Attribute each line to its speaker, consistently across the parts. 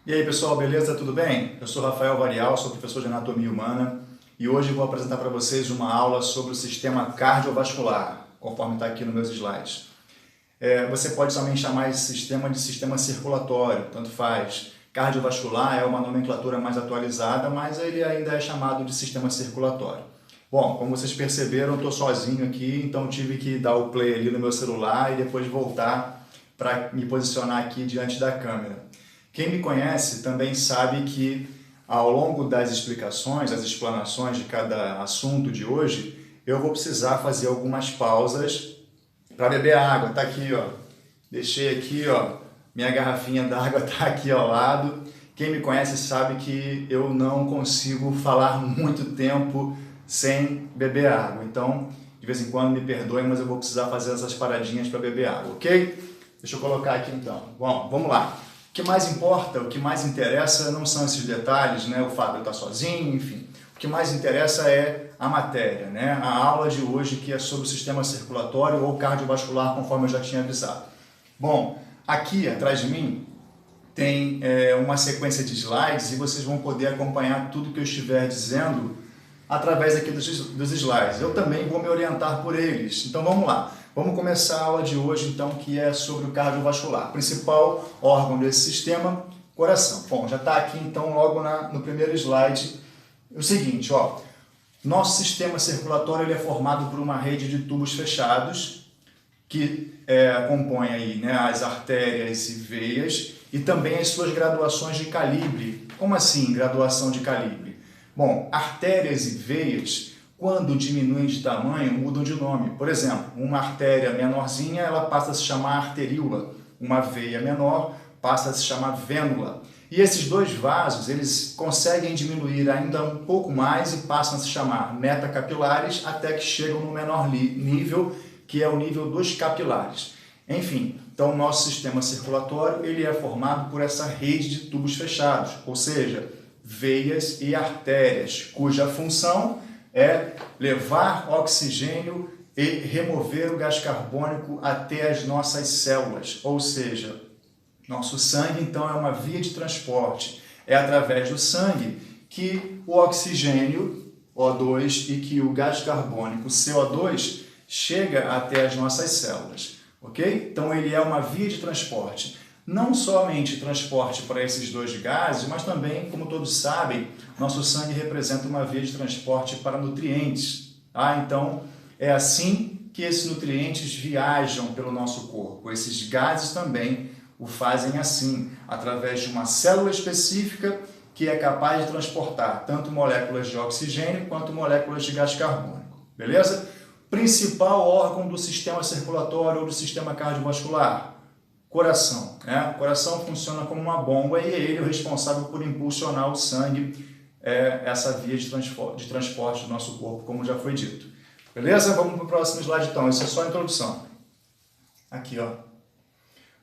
Speaker 1: E aí pessoal, beleza? Tudo bem? Eu sou Rafael Varial, sou professor de Anatomia Humana e hoje vou apresentar para vocês uma aula sobre o sistema cardiovascular, conforme está aqui nos meus slides. Você pode também chamar esse sistema de sistema circulatório, tanto faz. Cardiovascular é uma nomenclatura mais atualizada, mas ele ainda é chamado de sistema circulatório. Bom, como vocês perceberam, eu estou sozinho aqui, então tive que dar o play ali no meu celular e depois voltar para me posicionar aqui diante da câmera. Quem me conhece também sabe que ao longo das explicações, das explanações de cada assunto de hoje, eu vou precisar fazer algumas pausas para beber água. Tá aqui, ó. Deixei aqui, ó. Minha garrafinha d'água tá aqui ao lado. Quem me conhece sabe que eu não consigo falar muito tempo sem beber água. Então, de vez em quando me perdoem, mas eu vou precisar fazer essas paradinhas para beber água, ok? Deixa eu colocar aqui então. Bom, vamos lá. O que mais importa, o que mais interessa não são esses detalhes, né? O fato de eu estar sozinho, enfim. O que mais interessa é a matéria, né? A aula de hoje que é sobre o sistema circulatório ou cardiovascular, conforme eu já tinha avisado. Bom, aqui atrás de mim tem uma sequência de slides e vocês vão poder acompanhar tudo que eu estiver dizendo através aqui dos slides. Eu também vou me orientar por eles. Então vamos lá. Vamos começar a aula de hoje, então, que é sobre o cardiovascular. Principal órgão desse sistema, coração. Bom, já está aqui, então, logo no primeiro slide, o seguinte, ó. Nosso sistema circulatório ele é formado por uma rede de tubos fechados que compõe aí, né, as artérias e veias e também as suas graduações de calibre. Como assim, graduação de calibre? Bom, artérias e veias, quando diminuem de tamanho, mudam de nome. Por exemplo, uma artéria menorzinha, ela passa a se chamar arteríola. Uma veia menor passa a se chamar vênula. E esses dois vasos, eles conseguem diminuir ainda um pouco mais e passam a se chamar metacapilares até que chegam no menor nível, que é o nível dos capilares. Enfim, então o nosso sistema circulatório ele é formado por essa rede de tubos fechados, ou seja, veias e artérias, cuja função é levar oxigênio e remover o gás carbônico até as nossas células, ou seja, nosso sangue então é uma via de transporte. É através do sangue que o oxigênio, O2, e que o gás carbônico, CO2, chega até as nossas células, ok? Então ele é uma via de transporte. Não somente transporte para esses dois gases, mas também, como todos sabem, nosso sangue representa uma via de transporte para nutrientes. Tá? Então, é assim que esses nutrientes viajam pelo nosso corpo. Esses gases também o fazem assim, através de uma célula específica que é capaz de transportar tanto moléculas de oxigênio quanto moléculas de gás carbônico. Beleza? Principal órgão do sistema circulatório ou do sistema cardiovascular? Coração, né? O coração funciona como uma bomba e é ele o responsável por impulsionar o sangue, essa via de transporte do nosso corpo, como já foi dito. Beleza? Vamos para o próximo slide então, isso é só a introdução. Aqui, ó.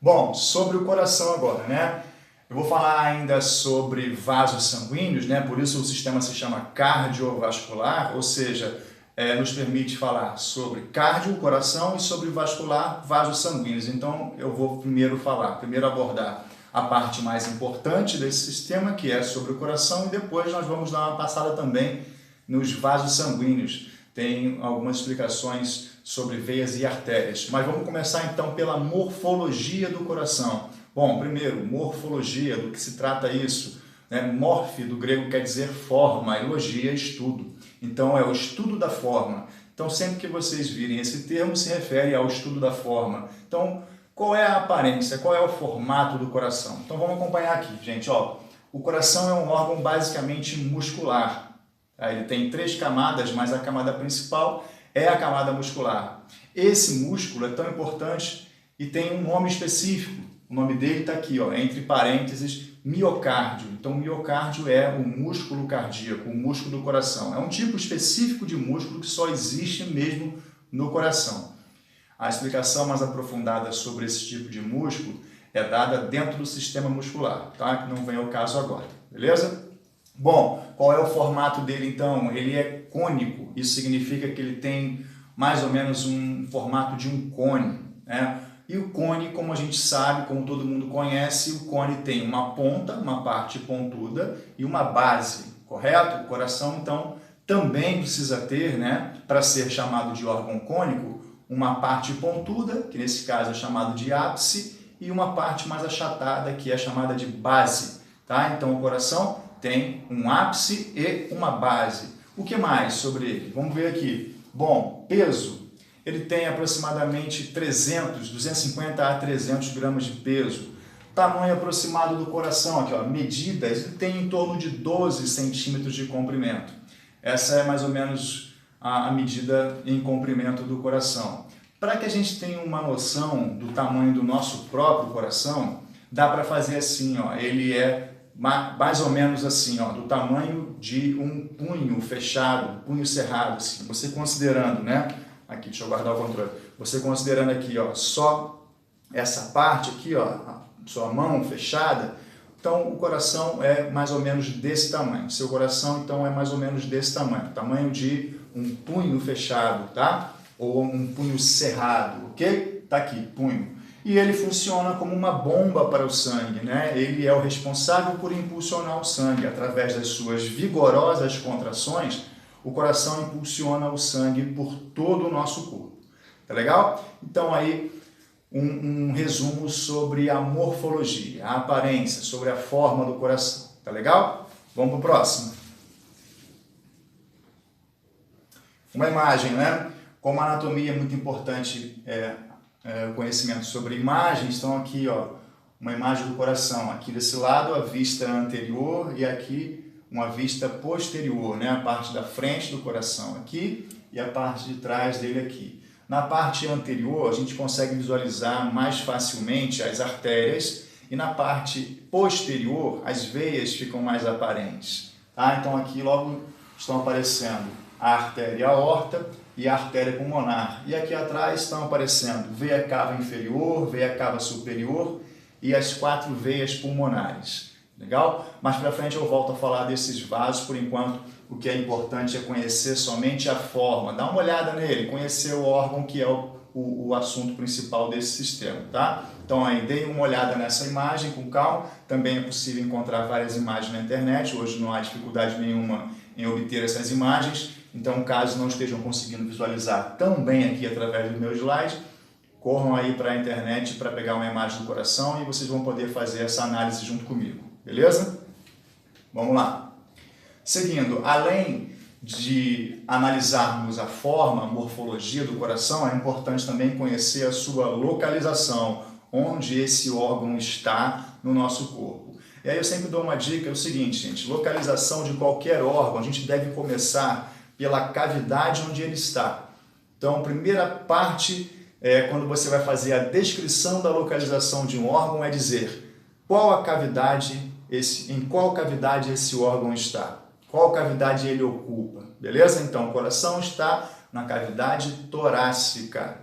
Speaker 1: Bom, sobre o coração agora, né? Eu vou falar ainda sobre vasos sanguíneos, né? Por isso o sistema se chama cardiovascular, ou seja, nos permite falar sobre cardio, coração, e sobre vascular, vasos sanguíneos. Então, eu vou primeiro abordar a parte mais importante desse sistema, que é sobre o coração, e depois nós vamos dar uma passada também nos vasos sanguíneos. Tem algumas explicações sobre veias e artérias. Mas vamos começar então pela morfologia do coração. Bom, primeiro, morfologia, do que se trata isso? Morfe, do grego, quer dizer forma, e logia, estudo. Então, é o estudo da forma. Então, sempre que vocês virem esse termo, se refere ao estudo da forma. Então, qual é a aparência, qual é o formato do coração? Então, vamos acompanhar aqui, gente. Ó, o coração é um órgão basicamente muscular. Ele tem 3 camadas, mas a camada principal é a camada muscular. Esse músculo é tão importante e tem um nome específico. O nome dele está aqui, ó, entre parênteses, miocárdio. Então, o miocárdio é o músculo cardíaco, o músculo do coração. É um tipo específico de músculo que só existe mesmo no coração. A explicação mais aprofundada sobre esse tipo de músculo é dada dentro do sistema muscular, tá? Que não vem ao caso agora, beleza? Bom, qual é o formato dele então? Ele é cônico, isso significa que ele tem mais ou menos um formato de um cone, né? E o cone, como a gente sabe, como todo mundo conhece, o cone tem uma ponta, uma parte pontuda e uma base, correto? O coração, então, também precisa ter, né, para ser chamado de órgão cônico, uma parte pontuda, que nesse caso é chamado de ápice, e uma parte mais achatada, que é chamada de base. Tá? Então o coração tem um ápice e uma base. O que mais sobre ele? Vamos ver aqui. Bom, peso. Ele tem aproximadamente 250 a 300 gramas de peso. Tamanho aproximado do coração, aqui ó, medidas, ele tem em torno de 12 centímetros de comprimento. Essa é mais ou menos a medida em comprimento do coração. Para que a gente tenha uma noção do tamanho do nosso próprio coração, dá para fazer assim, ó, ele é mais ou menos assim, ó, do tamanho de um punho fechado, um punho cerrado, assim. Você considerando, né? Aqui, deixa eu guardar o controle. Você considerando aqui, ó, só essa parte aqui, ó, a sua mão fechada, então o coração é mais ou menos desse tamanho. Seu coração, então, é mais ou menos desse tamanho, tamanho de um punho fechado, tá? Ou um punho cerrado, ok? Tá aqui, punho. E ele funciona como uma bomba para o sangue, né? Ele é o responsável por impulsionar o sangue. Através das suas vigorosas contrações, o coração impulsiona o sangue por todo o nosso corpo. Tá legal? Então aí um resumo sobre a morfologia, a aparência, sobre a forma do coração. Tá legal? Vamos para o próximo. Uma imagem, né? Como a anatomia é muito importante, o conhecimento sobre imagens, então aqui, ó, uma imagem do coração. Aqui desse lado, a vista anterior e aqui uma vista posterior, né? A parte da frente do coração aqui e a parte de trás dele aqui. Na parte anterior, a gente consegue visualizar mais facilmente as artérias e na parte posterior, as veias ficam mais aparentes. Tá? Então aqui logo estão aparecendo a artéria aorta e a artéria pulmonar. E aqui atrás estão aparecendo veia cava inferior, veia cava superior e as 4 veias pulmonares. Legal? Mais para frente eu volto a falar desses vasos. Por enquanto, o que é importante é conhecer somente a forma. Dá uma olhada nele, conhecer o órgão que é o assunto principal desse sistema, tá? Então aí, deem uma olhada nessa imagem com calma. Também é possível encontrar várias imagens na internet. Hoje não há dificuldade nenhuma em obter essas imagens. Então, caso não estejam conseguindo visualizar tão bem aqui através do meu slide, corram aí para a internet para pegar uma imagem do coração e vocês vão poder fazer essa análise junto comigo. Beleza? Vamos lá. Seguindo, além de analisarmos a forma, a morfologia do coração, é importante também conhecer a sua localização, onde esse órgão está no nosso corpo. E aí eu sempre dou uma dica, é o seguinte, gente, localização de qualquer órgão, a gente deve começar pela cavidade onde ele está. Então, a primeira parte, quando você vai fazer a descrição da localização de um órgão, é dizer qual a cavidade, em qual cavidade esse órgão está, qual cavidade ele ocupa, beleza? Então, o coração está na cavidade torácica,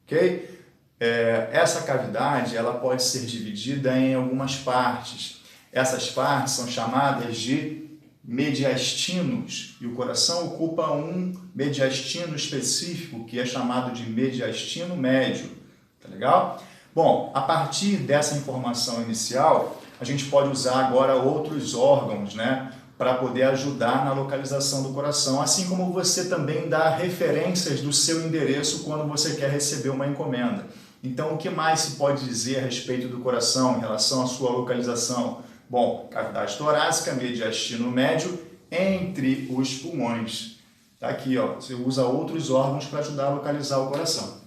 Speaker 1: ok? Essa cavidade, ela pode ser dividida em algumas partes. Essas partes são chamadas de mediastinos, e o coração ocupa um mediastino específico, que é chamado de mediastino médio, tá legal? Bom, a partir dessa informação inicial, a gente pode usar agora outros órgãos, né, para poder ajudar na localização do coração, assim como você também dá referências do seu endereço quando você quer receber uma encomenda. Então, o que mais se pode dizer a respeito do coração em relação à sua localização? Bom, cavidade torácica, mediastino médio, entre os pulmões. Tá aqui, ó, você usa outros órgãos para ajudar a localizar o coração.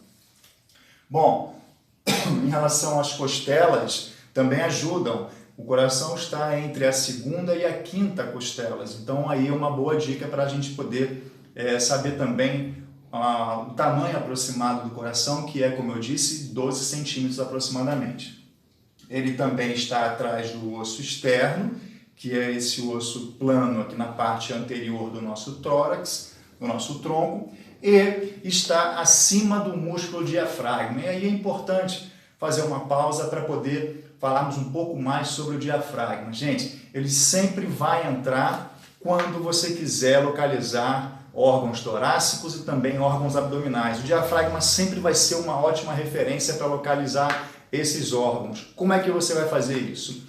Speaker 1: Bom, em relação às costelas, também ajudam. O coração está entre a 2ª e a 5ª costelas. Então, aí é uma boa dica para a gente poder saber também o tamanho aproximado do coração, que é, como eu disse, 12 centímetros aproximadamente. Ele também está atrás do osso externo, que é esse osso plano aqui na parte anterior do nosso tórax, do nosso tronco, e está acima do músculo diafragma. E aí é importante fazer uma pausa para poder falarmos um pouco mais sobre o diafragma. Gente, ele sempre vai entrar quando você quiser localizar órgãos torácicos e também órgãos abdominais. O diafragma sempre vai ser uma ótima referência para localizar esses órgãos. Como é que você vai fazer isso?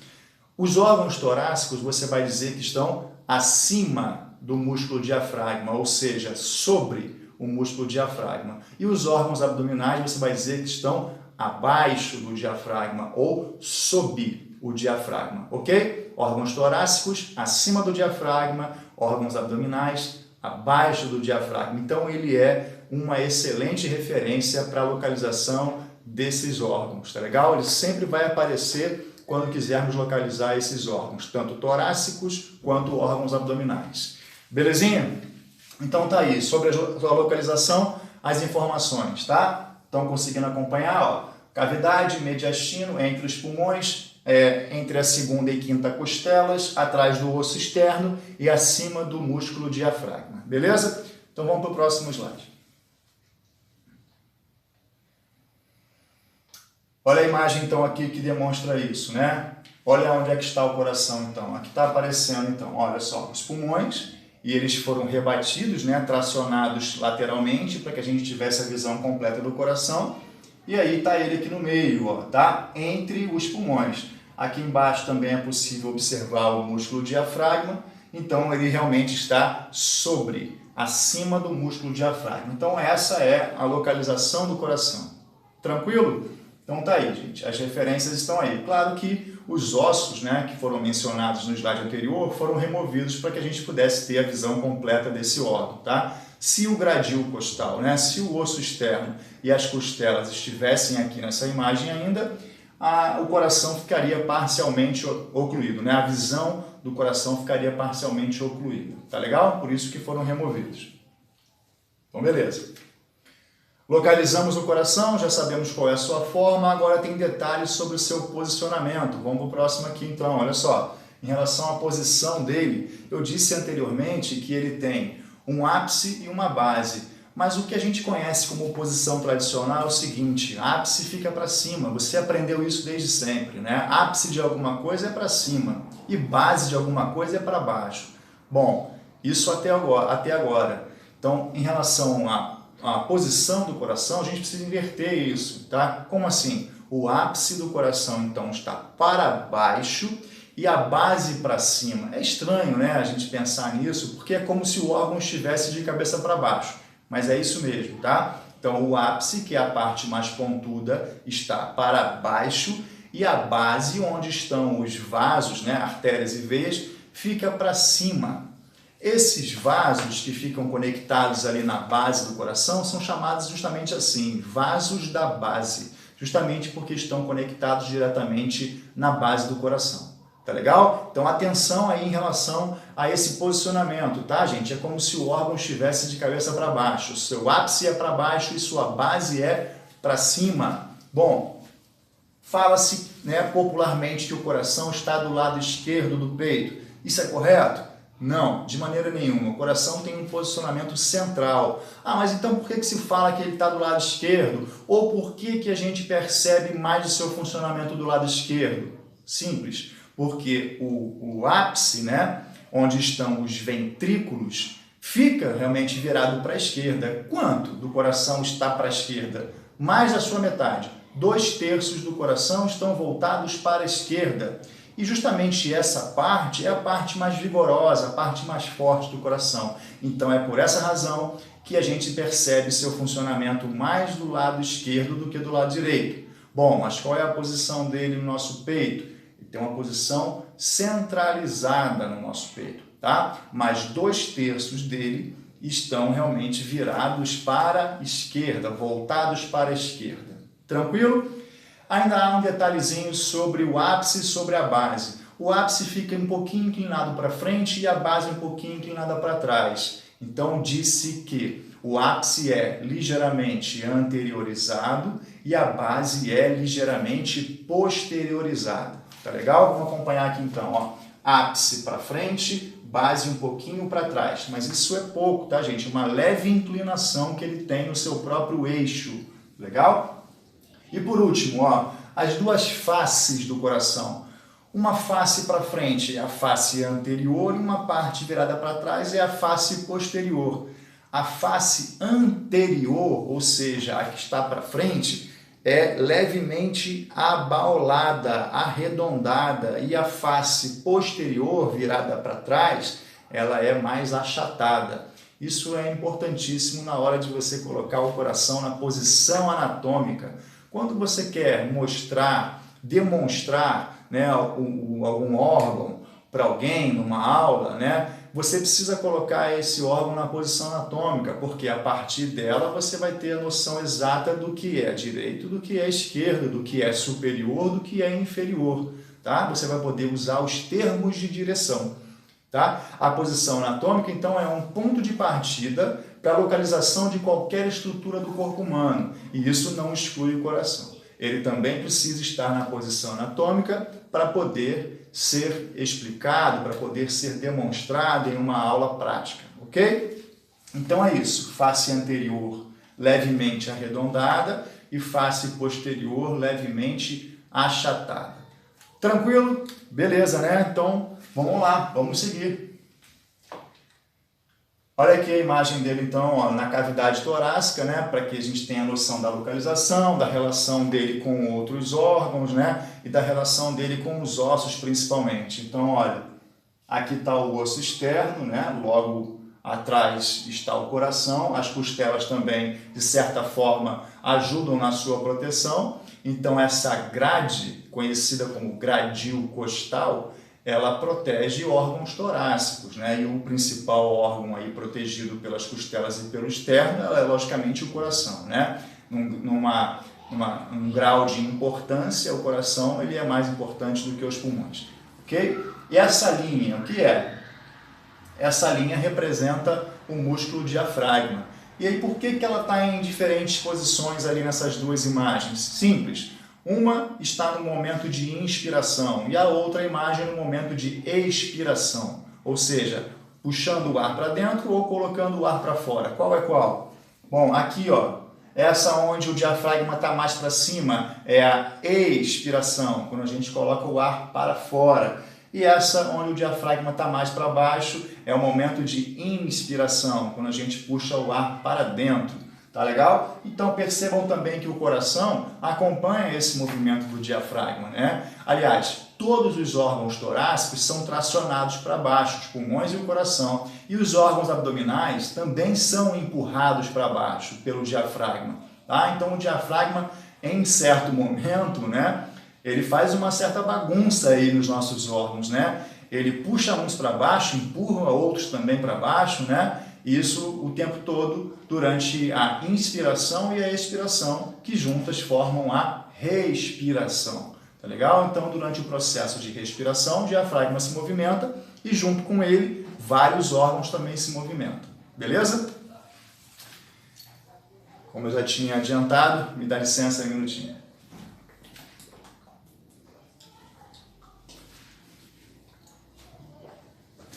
Speaker 1: Os órgãos torácicos você vai dizer que estão acima do músculo diafragma, ou seja, sobre o músculo diafragma. E os órgãos abdominais você vai dizer que estão abaixo do diafragma ou sob o diafragma, ok? Órgãos torácicos acima do diafragma, órgãos abdominais abaixo do diafragma. Então ele é uma excelente referência para a localização desses órgãos, tá legal? Ele sempre vai aparecer quando quisermos localizar esses órgãos, tanto torácicos quanto órgãos abdominais. Belezinha? Então tá aí, sobre a localização, as informações, tá? Estão conseguindo acompanhar? Ó, cavidade, mediastino, entre os pulmões, entre a segunda e quinta costelas, atrás do osso externo e acima do músculo diafragma. Beleza? Então vamos para o próximo slide. Olha a imagem então aqui que demonstra isso, né? Olha onde é que está o coração então. Aqui está aparecendo então, olha só, os pulmões, e eles foram rebatidos, né, tracionados lateralmente para que a gente tivesse a visão completa do coração. E aí está ele aqui no meio, ó, tá? Entre os pulmões. Aqui embaixo também é possível observar o músculo diafragma, então ele realmente está sobre, acima do músculo diafragma. Então essa é a localização do coração. Tranquilo? Então tá aí, gente, as referências estão aí. Claro que os ossos, né, que foram mencionados no slide anterior foram removidos para que a gente pudesse ter a visão completa desse órgão, tá? Se o gradil costal, né, se o osso externo e as costelas estivessem aqui nessa imagem ainda, o coração ficaria parcialmente ocluído, né? A visão do coração ficaria parcialmente ocluída, tá legal? Por isso que foram removidos. Então beleza. Localizamos o coração, já sabemos qual é a sua forma, agora tem detalhes sobre o seu posicionamento. Vamos para o próximo aqui então, olha só. Em relação à posição dele, eu disse anteriormente que ele tem um ápice e uma base. Mas o que a gente conhece como posição tradicional é o seguinte, ápice fica para cima, você aprendeu isso desde sempre, né? Ápice de alguma coisa é para cima e base de alguma coisa é para baixo. Bom, isso até agora. Então, em relação à posição do coração, a gente precisa inverter isso, tá? Como assim? O ápice do coração, então, está para baixo e a base para cima. É estranho, né, a gente pensar nisso, porque é como se o órgão estivesse de cabeça para baixo. Mas é isso mesmo, tá? Então, o ápice, que é a parte mais pontuda, está para baixo e a base, onde estão os vasos, né, artérias e veias, fica para cima. Esses vasos que ficam conectados ali na base do coração são chamados justamente assim, vasos da base, justamente porque estão conectados diretamente na base do coração. Tá legal? Então, atenção aí em relação a esse posicionamento, tá, gente? É como se o órgão estivesse de cabeça para baixo. O seu ápice é para baixo e sua base é para cima. Bom, fala-se, né, popularmente que o coração está do lado esquerdo do peito. Isso é correto? Não, de maneira nenhuma. O coração tem um posicionamento central. Ah, mas então por que se fala que ele está do lado esquerdo? Ou por que a gente percebe mais o seu funcionamento do lado esquerdo? Simples. Porque o ápice, né, onde estão os ventrículos, fica realmente virado para a esquerda. Quanto do coração está para a esquerda? Mais da sua metade. 2/3 do coração estão voltados para a esquerda. E justamente essa parte é a parte mais vigorosa, a parte mais forte do coração. Então é por essa razão que a gente percebe seu funcionamento mais do lado esquerdo do que do lado direito. Bom, mas qual é a posição dele no nosso peito? Tem uma posição centralizada no nosso peito, tá? Mas 2/3 dele estão realmente virados para a esquerda, voltados para a esquerda. Tranquilo? Ainda há um detalhezinho sobre o ápice e sobre a base. O ápice fica um pouquinho inclinado para frente e a base um pouquinho inclinada para trás. Então, disse que o ápice é ligeiramente anteriorizado e a base é ligeiramente posteriorizada. Tá legal? Vamos acompanhar aqui então, ó. Ápice para frente, base um pouquinho para trás. Mas isso é pouco, tá, gente? Uma leve inclinação que ele tem no seu próprio eixo. Legal? E por último, ó, as duas faces do coração. Uma face para frente é a face anterior e uma parte virada para trás é a face posterior. A face anterior, ou seja, a que está para frente, é levemente abaulada, arredondada, e a face posterior, virada para trás, ela é mais achatada. Isso é importantíssimo na hora de você colocar o coração na posição anatômica. Quando você quer mostrar, demonstrar, né, algum órgão para alguém numa aula, né, você precisa colocar esse órgão na posição anatômica, porque a partir dela você vai ter a noção exata do que é direito, do que é esquerdo, do que é superior, do que é inferior, tá? Você vai poder usar os termos de direção, tá? A posição anatômica, então, é um ponto de partida para a localização de qualquer estrutura do corpo humano, e isso não exclui o coração. Ele também precisa estar na posição anatômica para poder ser explicado, para poder ser demonstrado em uma aula prática, ok? Então é isso, face anterior levemente arredondada e face posterior levemente achatada. Tranquilo? Beleza, né? Então vamos lá, vamos seguir. Olha aqui a imagem dele, então, ó, na cavidade torácica, né, para que a gente tenha noção da localização, da relação dele com outros órgãos, né, e da relação dele com os ossos, principalmente. Então, olha, aqui está o osso externo, né, logo atrás está o coração, as costelas também, de certa forma, ajudam na sua proteção. Então, essa grade, conhecida como gradil costal, ela protege órgãos torácicos, né? E o principal órgão aí protegido pelas costelas e pelo externo é, logicamente, o coração, né? Num grau de importância, o coração ele é mais importante do que os pulmões, ok? E essa linha, o que é? Essa linha representa o músculo diafragma. E aí, por que ela está em diferentes posições ali nessas duas imagens? Simples. Uma está no momento de inspiração e a outra imagem no momento de expiração, ou seja, puxando o ar para dentro ou colocando o ar para fora. Qual é qual? Bom, aqui, ó, essa onde o diafragma está mais para cima é a expiração, quando a gente coloca o ar para fora. E essa onde o diafragma está mais para baixo é o momento de inspiração, quando a gente puxa o ar para dentro. Tá legal? Então percebam também que o coração acompanha esse movimento do diafragma, né? Aliás, todos os órgãos torácicos são tracionados para baixo, os pulmões e o coração. E os órgãos abdominais também são empurrados para baixo pelo diafragma, tá? Então o diafragma, em certo momento, né, ele faz uma certa bagunça aí nos nossos órgãos, né? Ele puxa uns para baixo, empurra outros também para baixo, né? Isso o tempo todo durante a inspiração e a expiração, que juntas formam a respiração. Tá legal? Então, durante o processo de respiração, o diafragma se movimenta e, junto com ele, vários órgãos também se movimentam. Beleza? Como eu já tinha adiantado, me dá licença um minutinho.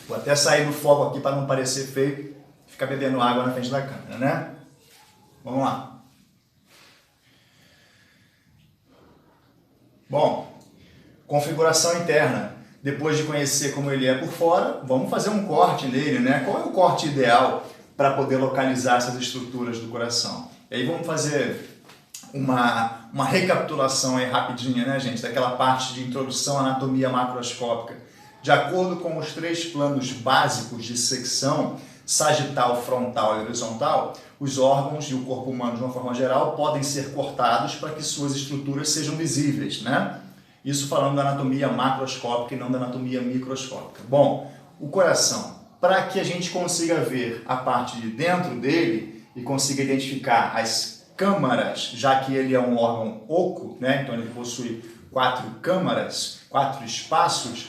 Speaker 1: Vou até sair do foco aqui para não parecer feio. Ficar bebendo água na frente da câmera, né? Vamos lá. Bom, configuração interna. Depois de conhecer como ele é por fora, vamos fazer um corte nele, né? Qual é o corte ideal para poder localizar essas estruturas do coração? E aí vamos fazer uma recapitulação aí rapidinha, né, gente? Daquela parte de introdução à anatomia macroscópica. De acordo com os 3 planos básicos de secção, sagital, frontal e horizontal, os órgãos e o corpo humano, de uma forma geral, podem ser cortados para que suas estruturas sejam visíveis, né? Isso falando da anatomia macroscópica e não da anatomia microscópica. Bom, o coração, para que a gente consiga ver a parte de dentro dele e consiga identificar as câmaras, já que ele é um órgão oco, né? Então ele possui 4 câmaras, 4 espaços.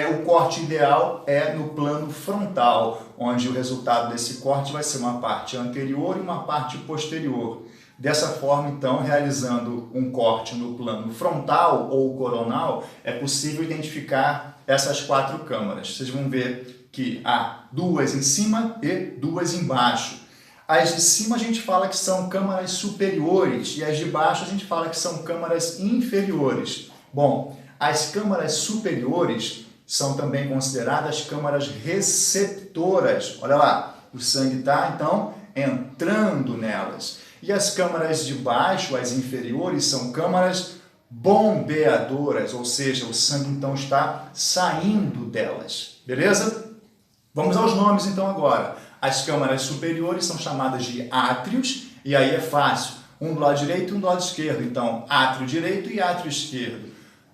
Speaker 1: O corte ideal é no plano frontal, onde o resultado desse corte vai ser uma parte anterior e uma parte posterior. Dessa forma, então, realizando um corte no plano frontal ou coronal, é possível identificar essas 4 câmaras. Vocês vão ver que há 2 em cima e 2 embaixo. As de cima a gente fala que são câmaras superiores e as de baixo a gente fala que são câmaras inferiores. Bom, as câmaras superiores são também consideradas câmaras receptoras. Olha lá, O sangue está, então, entrando nelas. E as câmaras de baixo, as inferiores, são câmaras bombeadoras, ou seja, o sangue então está saindo delas. Beleza? Vamos aos nomes então agora. As câmaras superiores são chamadas de átrios, e aí é fácil. Um do lado direito e um do lado esquerdo. Então, átrio direito e átrio esquerdo.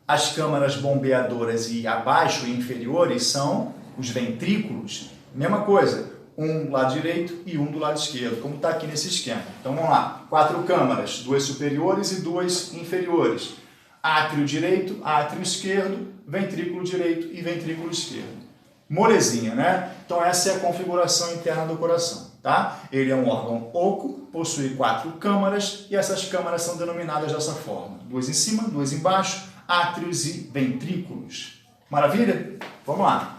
Speaker 1: As câmaras bombeadoras e abaixo e inferiores são os ventrículos. Mesma coisa, um do lado direito e um do lado esquerdo, como está aqui nesse esquema. Então vamos lá, 4 câmaras, 2 superiores e 2 inferiores. Átrio direito, átrio esquerdo, ventrículo direito e ventrículo esquerdo. Molezinha, né? Então essa é a configuração interna do coração, tá? Ele é um órgão oco, possui 4 câmaras e essas câmaras são denominadas dessa forma. 2 em cima, 2 embaixo, átrios e ventrículos. Maravilha? Vamos lá.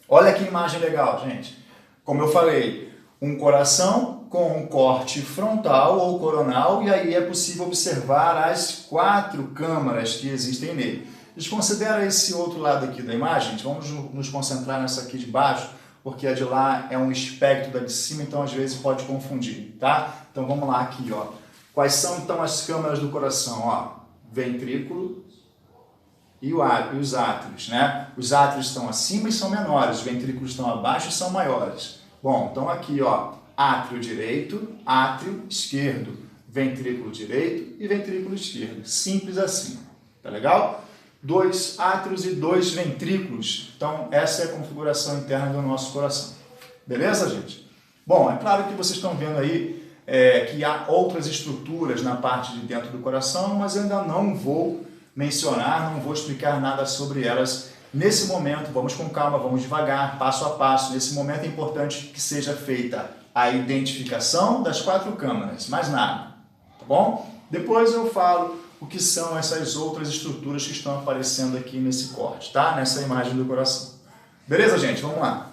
Speaker 1: Olha que imagem legal, gente. Como eu falei, um coração com um corte frontal ou coronal, e aí é possível observar as 4 câmaras que existem nele. Desconsidera esse outro lado aqui da imagem, vamos nos concentrar nessa aqui de baixo, porque a de lá é um espectro da de cima, então às vezes pode confundir, tá? Então vamos lá aqui, ó. Quais são então as câmaras do coração, ó? Ventrículo e os átrios, né? Os átrios estão acima e são menores, os ventrículos estão abaixo e são maiores. Bom, então aqui, ó, átrio direito, átrio esquerdo, ventrículo direito e ventrículo esquerdo. Simples assim, tá legal? 2 átrios e 2 ventrículos. Então, essa é a configuração interna do nosso coração. Beleza, gente? Bom, é claro que vocês estão vendo aí que há outras estruturas na parte de dentro do coração, mas eu ainda não vou mencionar, não vou explicar nada sobre elas nesse momento. Vamos com calma, vamos devagar, passo a passo. Nesse momento é importante que seja feita a identificação das 4 câmaras, mais nada, tá bom? Depois eu falo o que são essas outras estruturas que estão aparecendo aqui nesse corte, tá? Nessa imagem do coração. Beleza, gente? Vamos lá.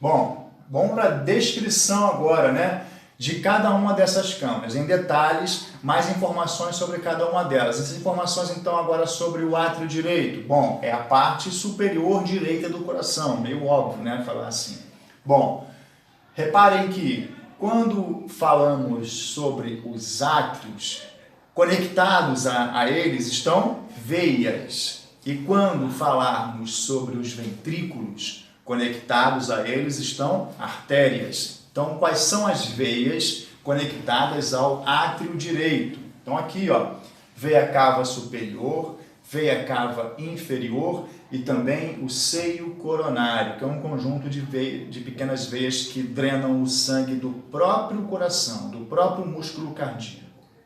Speaker 1: Bom, vamos para a descrição agora, né? De cada uma dessas câmaras, em detalhes, mais informações sobre cada uma delas. Essas informações, então, agora sobre o átrio direito. Bom, é a parte superior direita do coração, meio óbvio, né? Falar assim. Bom, reparem que quando falamos sobre os átrios, conectados a eles estão veias. E quando falarmos sobre os ventrículos, conectados a eles estão artérias. Então, quais são as veias conectadas ao átrio direito? Então, aqui, ó, veia cava superior, veia cava inferior e também o seio coronário, que é um conjunto de pequenas veias que drenam o sangue do próprio coração, do próprio músculo cardíaco.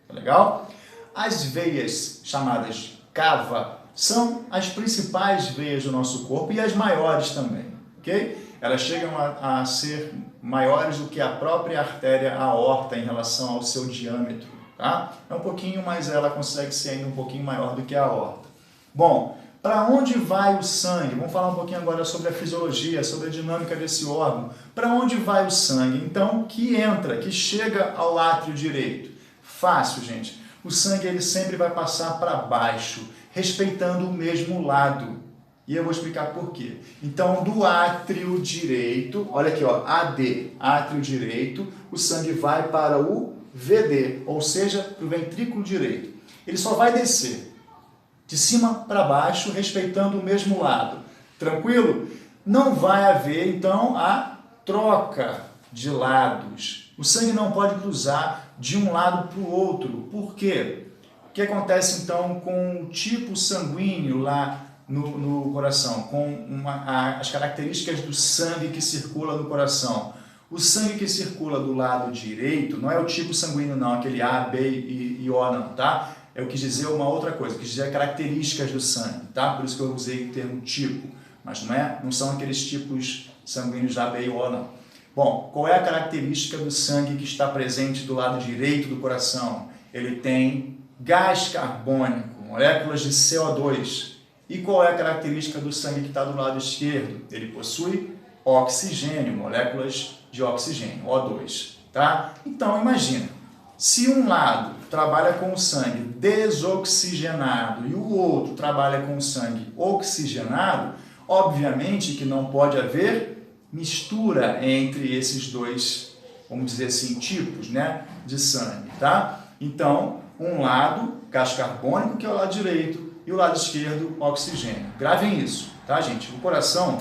Speaker 1: Tá legal? As veias chamadas cava são as principais veias do nosso corpo e as maiores também, ok? Elas chegam a ser maiores do que a própria artéria aorta em relação ao seu diâmetro, tá? É um pouquinho, mas ela consegue ser ainda um pouquinho maior do que a aorta. Bom, para onde vai o sangue? Vamos falar um pouquinho agora sobre a fisiologia, sobre a dinâmica desse órgão. Para onde vai o sangue? Então, que entra, que chega ao átrio direito? Fácil, gente. O sangue ele sempre vai passar para baixo, respeitando o mesmo lado. E eu vou explicar por quê. Então, do átrio direito, olha aqui, ó, AD, átrio direito, o sangue vai para o VD, ou seja, para o ventrículo direito. Ele só vai descer de cima para baixo, respeitando o mesmo lado. Tranquilo? Não vai haver, então, a troca de lados. O sangue não pode cruzar de um lado para o outro. Por quê? O que acontece, então, com o tipo sanguíneo lá no coração, com as características do sangue que circula no coração? O sangue que circula do lado direito não é o tipo sanguíneo, não, aquele A, B e O, não, tá? Eu quis dizer uma outra coisa, eu quis dizer características do sangue, tá? Por isso que eu usei o termo tipo, mas não são aqueles tipos sanguíneos A, B e O, não. Bom, qual é a característica do sangue que está presente do lado direito do coração? Ele tem gás carbônico, moléculas de CO2. E qual é a característica do sangue que está do lado esquerdo? Ele possui oxigênio, moléculas de oxigênio, O2, tá? Então, imagina, se um lado trabalha com o sangue desoxigenado e o outro trabalha com o sangue oxigenado, obviamente que não pode haver mistura entre esses dois, vamos dizer assim, tipos, né, de sangue, tá? Então, um lado, gás carbônico, que é o lado direito, e o lado esquerdo, oxigênio. Gravem isso, tá, gente? O coração,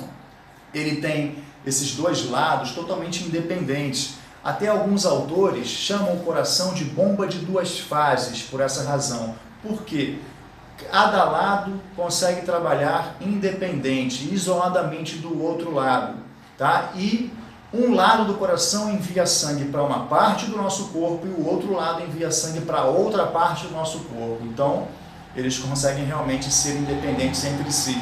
Speaker 1: ele tem esses dois lados totalmente independentes. Até alguns autores chamam o coração de bomba de duas fases, por essa razão. Por quê? Cada lado consegue trabalhar independente, isoladamente do outro lado, tá? E um lado do coração envia sangue para uma parte do nosso corpo e o outro lado envia sangue para outra parte do nosso corpo. Então, eles conseguem realmente ser independentes entre si.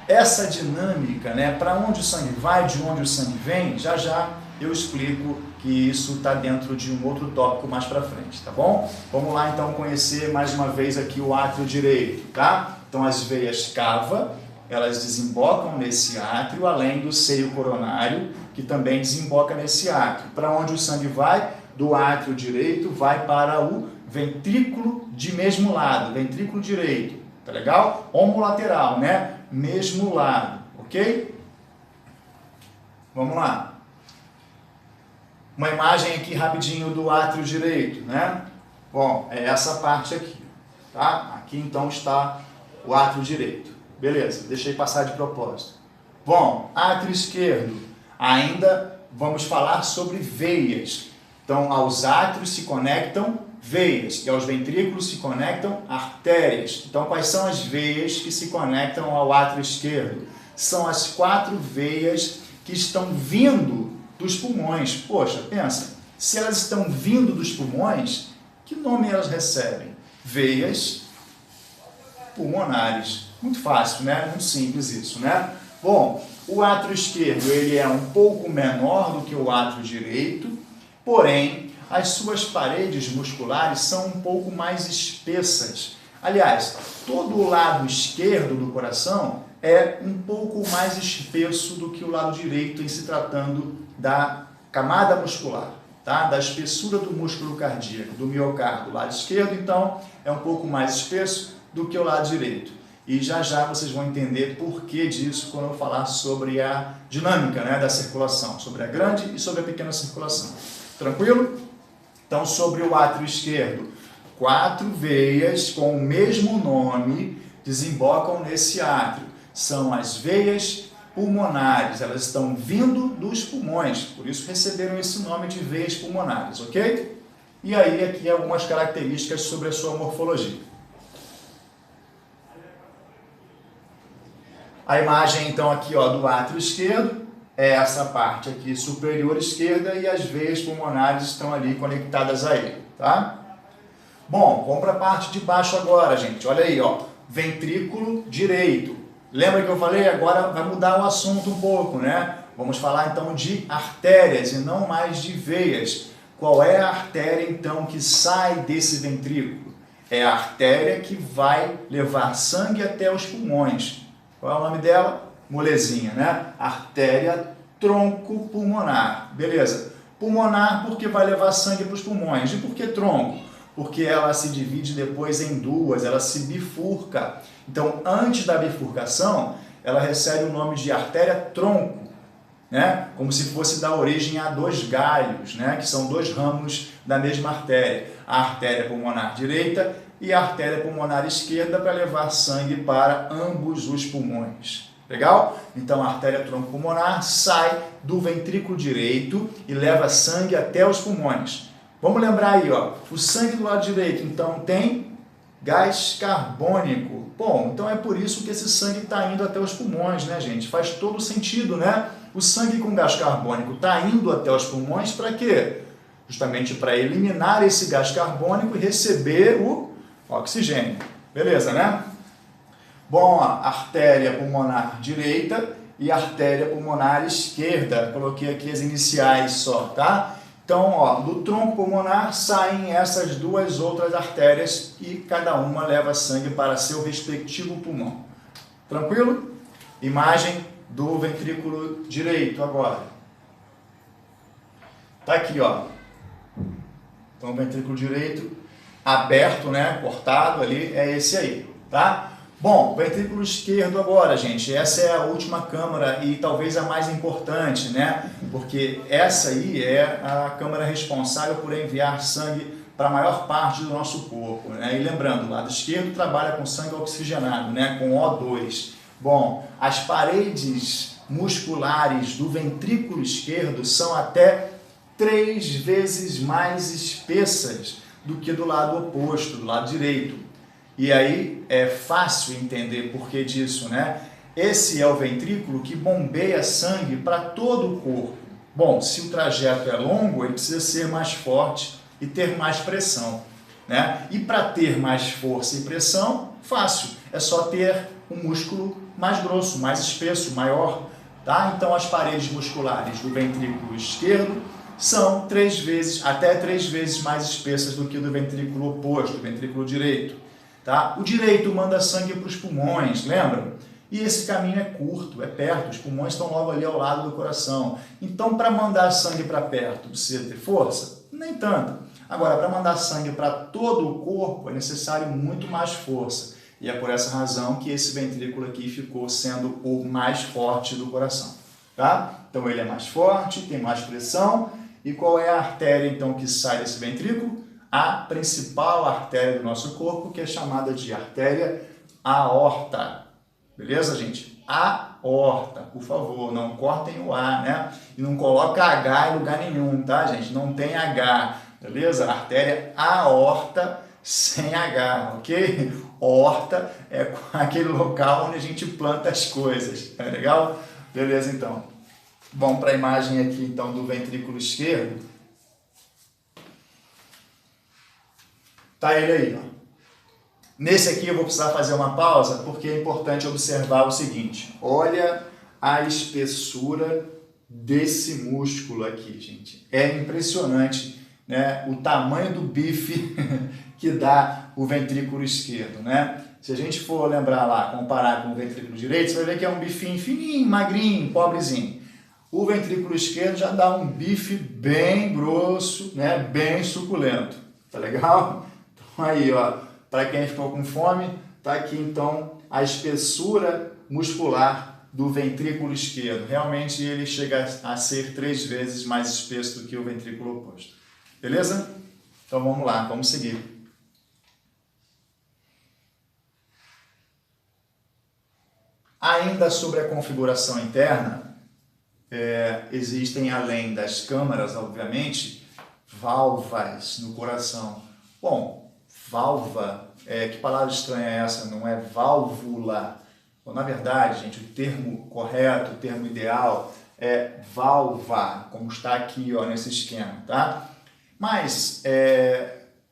Speaker 1: Essa dinâmica, né, para onde o sangue vai, de onde o sangue vem, já já eu explico que isso está dentro de um outro tópico mais para frente, tá bom? Vamos lá então conhecer mais uma vez aqui o átrio direito, tá? Então as veias cava, elas desembocam nesse átrio, além do seio coronário, que também desemboca nesse átrio. Para onde o sangue vai? Do átrio direito vai para o ventrículo de mesmo lado, ventrículo direito, tá legal? Homolateral, né? Mesmo lado, ok? Vamos lá. Uma imagem aqui rapidinho do átrio direito, né? Bom, é essa parte aqui, tá? Aqui então está o átrio direito. Beleza, deixei passar de propósito. Bom, átrio esquerdo, ainda vamos falar sobre veias. Então, aos átrios se conectam veias e aos ventrículos se conectam artérias. Então, quais são as veias que se conectam ao átrio esquerdo? São as 4 veias que estão vindo dos pulmões. Poxa, pensa, se elas estão vindo dos pulmões, que nome elas recebem? Veias pulmonares. Muito fácil, né? Muito simples isso, né? Bom, o átrio esquerdo ele é um pouco menor do que o átrio direito, porém, as suas paredes musculares são um pouco mais espessas. Aliás, todo o lado esquerdo do coração é um pouco mais espesso do que o lado direito em se tratando da camada muscular, tá? Da espessura do músculo cardíaco, do miocárdio. O lado esquerdo, então, é um pouco mais espesso do que o lado direito. E já já vocês vão entender por que disso quando eu falar sobre a dinâmica, né, da circulação, sobre a grande e sobre a pequena circulação. Tranquilo? Então, sobre o átrio esquerdo, 4 veias com o mesmo nome desembocam nesse átrio. São as veias pulmonares, elas estão vindo dos pulmões, por isso receberam esse nome de veias pulmonares, ok? E aí, aqui algumas características sobre a sua morfologia. A imagem, então, aqui ó, do átrio esquerdo é essa parte aqui superior esquerda e as veias pulmonares estão ali conectadas a ele, tá? Bom, vamos para a parte de baixo agora, gente. Olha aí, ó, ventrículo direito. Lembra que eu falei? Agora vai mudar o assunto um pouco, né? Vamos falar então de artérias e não mais de veias. Qual é a artéria então que sai desse ventrículo? É a artéria que vai levar sangue até os pulmões. Qual é o nome dela? Molezinha, né? Artéria tronco pulmonar. Beleza. Pulmonar porque vai levar sangue para os pulmões. E por que tronco? Porque ela se divide depois em duas, ela se bifurca. Então, antes da bifurcação, ela recebe o nome de artéria tronco, né? Como se fosse dar origem a 2 galhos, né? Que são 2 ramos da mesma artéria. A artéria pulmonar direita e a artéria pulmonar esquerda para levar sangue para ambos os pulmões. Legal? Então, a artéria tronco pulmonar sai do ventrículo direito e leva sangue até os pulmões. Vamos lembrar aí, ó, o sangue do lado direito, então, tem gás carbônico. Bom, então é por isso que esse sangue está indo até os pulmões, né, gente? Faz todo sentido, né? O sangue com gás carbônico está indo até os pulmões para quê? Justamente para eliminar esse gás carbônico e receber o oxigênio. Beleza, né? Bom, a artéria pulmonar direita e a artéria pulmonar esquerda. Coloquei aqui as iniciais só, tá? Então, ó, do tronco pulmonar saem essas 2 outras artérias e cada uma leva sangue para seu respectivo pulmão. Tranquilo? Imagem do ventrículo direito agora. Tá aqui, ó. Então, o ventrículo direito aberto, né, cortado ali, é esse aí, tá? Bom, ventrículo esquerdo agora, gente, essa é a última câmara e talvez a mais importante, né? Porque essa aí é a câmara responsável por enviar sangue para a maior parte do nosso corpo, né? E lembrando, o lado esquerdo trabalha com sangue oxigenado, né? Com O2. Bom, as paredes musculares do ventrículo esquerdo são até 3 vezes mais espessas do que do lado oposto, do lado direito. E aí é fácil entender por que disso, né? Esse é o ventrículo que bombeia sangue para todo o corpo. Bom, se o trajeto é longo, ele precisa ser mais forte e ter mais pressão, né? E para ter mais força e pressão, fácil, é só ter um músculo mais grosso, mais espesso, maior, tá? Então as paredes musculares do ventrículo esquerdo são até 3 vezes mais espessas do que do ventrículo oposto, do ventrículo direito. Tá? O direito manda sangue para os pulmões, lembra? E esse caminho é curto, é perto, os pulmões estão logo ali ao lado do coração. Então, para mandar sangue para perto, precisa ter força? Nem tanto. Agora, para mandar sangue para todo o corpo, é necessário muito mais força. E é por essa razão que esse ventrículo aqui ficou sendo o mais forte do coração. Tá? Então, ele é mais forte, tem mais pressão. E qual é a artéria, então, que sai desse ventrículo? A principal artéria do nosso corpo, que é chamada de artéria aorta. Beleza, gente? Aorta, por favor, não cortem o A, né? E não coloca H em lugar nenhum, tá, gente? Não tem H, beleza? Artéria aorta sem H, ok? Horta é aquele local onde a gente planta as coisas, é legal? Beleza, então. Vamos para a imagem aqui, então, do ventrículo esquerdo. Tá ele aí, ó. Nesse aqui eu vou precisar fazer uma pausa porque é importante observar o seguinte. Olha a espessura desse músculo aqui, gente. É impressionante, né? O tamanho do bife que dá o ventrículo esquerdo, né? Se a gente for lembrar lá, comparar com o ventrículo direito, você vai ver que é um bifinho fininho, magrinho, pobrezinho. O ventrículo esquerdo já dá um bife bem grosso, né? Bem suculento. Tá legal? Aí, ó, para quem ficou com fome, tá aqui então a espessura muscular do ventrículo esquerdo. Realmente ele chega a ser 3 vezes mais espesso do que o ventrículo oposto. Beleza? Então vamos lá, vamos seguir. Ainda sobre a configuração interna, existem, além das câmaras, obviamente, válvulas no coração. Bom, válvula, que palavra estranha é essa? Não é válvula. Bom, na verdade, gente, o termo correto, o termo ideal é válvula, como está aqui, ó, nesse esquema, tá? Mas,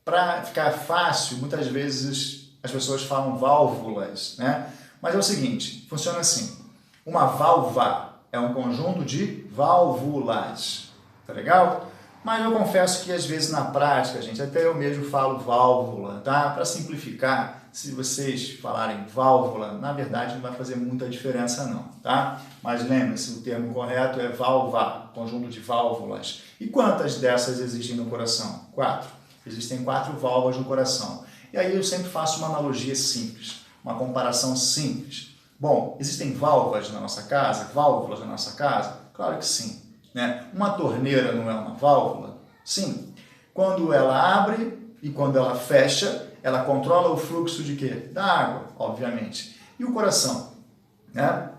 Speaker 1: para ficar fácil, muitas vezes as pessoas falam válvulas, né? Mas é o seguinte, funciona assim. Uma válvula é um conjunto de válvulas, tá legal? Mas eu confesso que às vezes na prática, gente, até eu mesmo falo válvula, tá? Para simplificar, se vocês falarem válvula, na verdade não vai fazer muita diferença não, tá? Mas lembre-se, o termo correto é válvula, conjunto de válvulas. E quantas dessas existem no coração? 4. Existem 4 válvulas no coração. E aí eu sempre faço uma analogia simples, uma comparação simples. Bom, existem válvulas na nossa casa? Válvulas na nossa casa? Claro que sim. Né? Uma torneira não é uma válvula? Sim. Quando ela abre e quando ela fecha, ela controla o fluxo de quê? Da água, obviamente. E o coração? Né?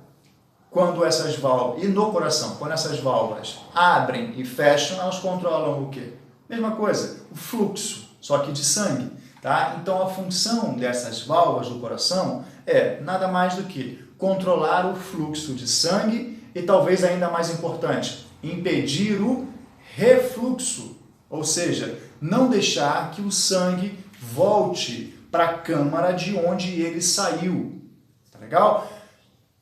Speaker 1: Quando essas válvulas, e no coração, quando essas válvulas abrem e fecham, elas controlam o quê? Mesma coisa, o fluxo, só que de sangue. Tá? Então a função dessas válvulas do coração é nada mais do que controlar o fluxo de sangue e talvez ainda mais importante, impedir o refluxo, ou seja, não deixar que o sangue volte para a câmara de onde ele saiu. Tá legal?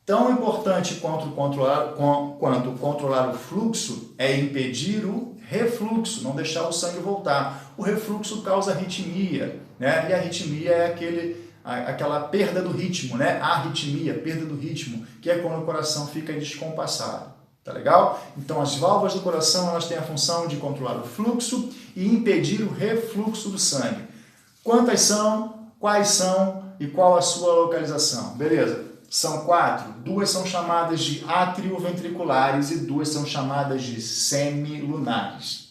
Speaker 1: Tão importante quanto controlar o fluxo é impedir o refluxo, não deixar o sangue voltar. O refluxo causa arritmia, né? E a arritmia é aquela perda do ritmo, né? Arritmia, perda do ritmo, que é quando o coração fica descompassado. Tá legal? Então as válvulas do coração elas têm a função de controlar o fluxo e impedir o refluxo do sangue. Quantas são, quais são e qual a sua localização? Beleza, são 4. 2 são chamadas de atrioventriculares e 2 são chamadas de semilunares.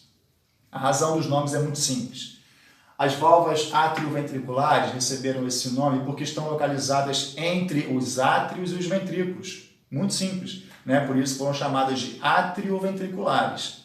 Speaker 1: A razão dos nomes é muito simples. As válvulas atrioventriculares receberam esse nome porque estão localizadas entre os átrios e os ventrículos. Muito simples, né? Por isso foram chamadas de atrioventriculares.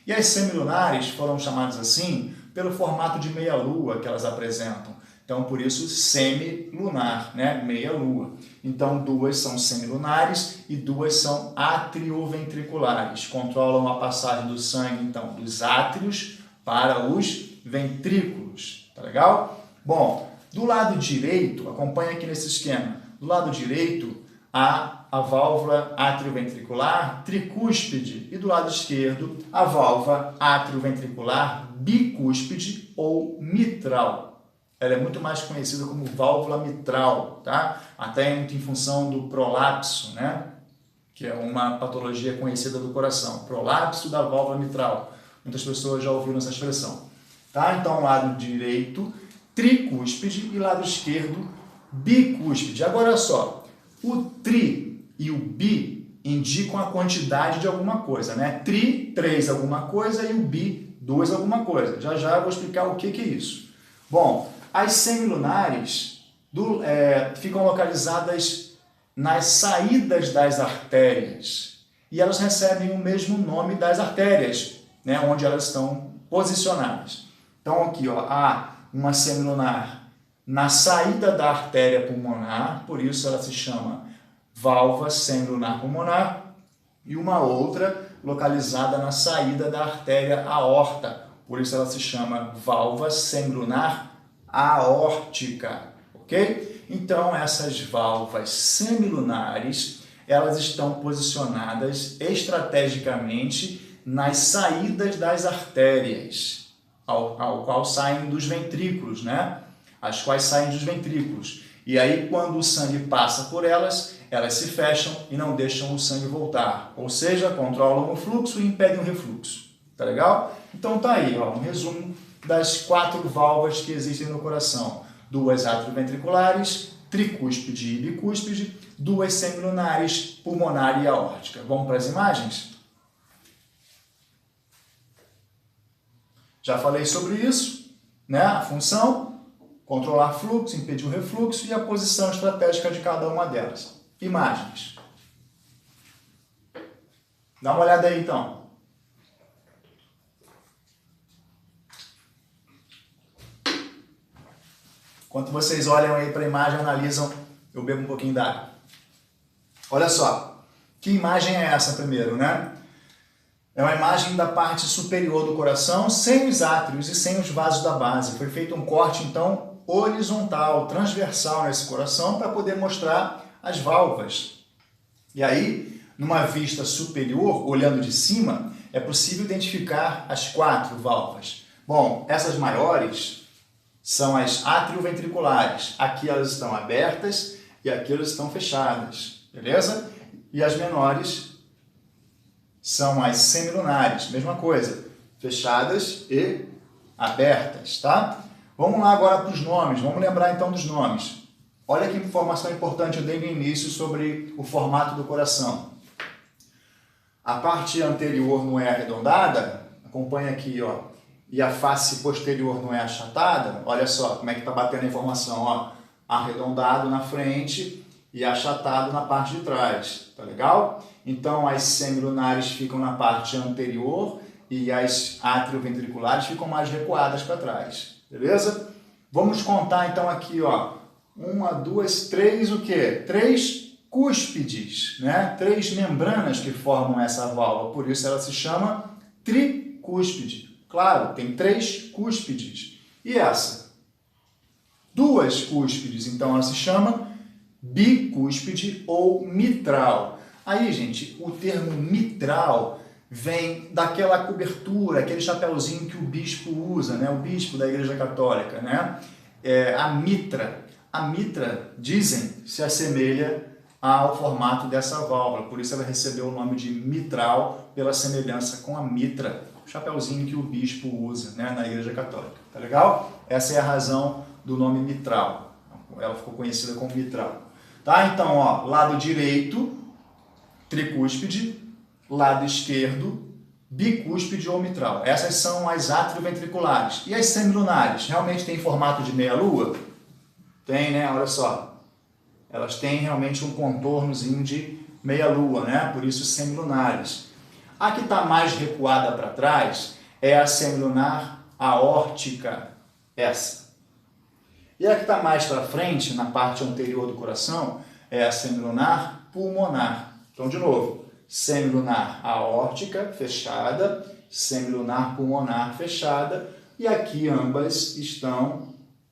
Speaker 1: E as semilunares foram chamadas assim pelo formato de meia-lua que elas apresentam. Então, por isso, semilunar, né? Meia-lua. Então, 2 são semilunares e 2 são atrioventriculares. Controlam a passagem do sangue, então, dos átrios para os ventrículos. Tá legal? Bom, do lado direito, acompanha aqui nesse esquema. Do lado direito, há a válvula atrioventricular tricúspide e do lado esquerdo a válvula atrioventricular bicúspide ou mitral. Ela é muito mais conhecida como válvula mitral, tá? Até muito em função do prolapso, né? Que é uma patologia conhecida do coração. Prolapso da válvula mitral. Muitas pessoas já ouviram essa expressão. Tá? Então, lado direito, tricúspide e lado esquerdo, bicúspide. Agora só, o tri e o bi indicam a quantidade de alguma coisa, né? Tri, 3 alguma coisa e o bi, 2 alguma coisa. Já já eu vou explicar o que é isso. Bom, as semilunares ficam localizadas nas saídas das artérias e elas recebem o mesmo nome das artérias, né? Onde elas estão posicionadas. Então aqui, ó, há uma semilunar na saída da artéria pulmonar, por isso ela se chama válvula semilunar pulmonar, e uma outra localizada na saída da artéria aorta, por isso ela se chama válvula semilunar aórtica, ok? Então essas válvulas semilunares, elas estão posicionadas estrategicamente nas saídas das artérias, ao qual saem dos ventrículos, né? As quais saem dos ventrículos. E aí, quando o sangue passa por elas, elas se fecham e não deixam o sangue voltar. Ou seja, controlam o fluxo e impedem o refluxo. Tá legal? Então tá aí, ó, um resumo das 4 válvulas que existem no coração. 2 atrioventriculares, tricúspide e bicúspide, 2 semilunares, pulmonar e aórtica. Vamos para as imagens? Já falei sobre isso, né? A função, controlar fluxo, impedir o refluxo e a posição estratégica de cada uma delas. Imagens. Dá uma olhada aí, então. Enquanto vocês olham aí para a imagem, analisam, eu bebo um pouquinho d'água. Olha só, que imagem é essa primeiro, né? É uma imagem da parte superior do coração, sem os átrios e sem os vasos da base. Foi feito um corte, então, horizontal, transversal nesse coração para poder mostrar as válvulas. E aí, numa vista superior, olhando de cima, é possível identificar as 4 válvulas. Bom, essas maiores são as atrioventriculares. Aqui elas estão abertas e aqui elas estão fechadas, beleza? E as menores são as semilunares, mesma coisa, fechadas e abertas, tá? Vamos lá agora para os nomes, vamos lembrar então dos nomes. Olha que informação importante eu dei no início sobre o formato do coração. A parte anterior não é arredondada, acompanha aqui, ó, e a face posterior não é achatada, olha só como é que está batendo a informação, ó, arredondado na frente e achatado na parte de trás, tá legal? Então as semilunares ficam na parte anterior e as atrioventriculares ficam mais recuadas para trás, beleza? Vamos contar então aqui, ó, 1, 2, 3, o quê? 3 cúspides, né? 3 membranas que formam essa válvula, por isso ela se chama tricúspide. Claro, tem 3 cúspides. E essa? 2 cúspides, então ela se chama bicúspide ou mitral. Aí, gente, o termo mitral vem daquela cobertura, aquele chapéuzinho que o bispo usa, né? O bispo da Igreja Católica, né? A mitra. A mitra, dizem, se assemelha ao formato dessa válvula, por isso ela recebeu o nome de mitral, pela semelhança com a mitra, o chapéuzinho que o bispo usa, né, na Igreja Católica. Tá legal? Essa é a razão do nome mitral. Ela ficou conhecida como mitral. Tá? Então, ó, lado direito, tricúspide, lado esquerdo, bicúspide ou mitral. Essas são as atrioventriculares. E as semilunares? Realmente tem formato de meia-lua? Tem, né? Olha só. Elas têm realmente um contornozinho de meia-lua, né? Por isso semilunares. A que está mais recuada para trás é a semilunar aórtica, essa. E a que está mais para frente, na parte anterior do coração, é a semilunar pulmonar. Então, de novo, semilunar aórtica fechada, semilunar pulmonar fechada, e aqui ambas estão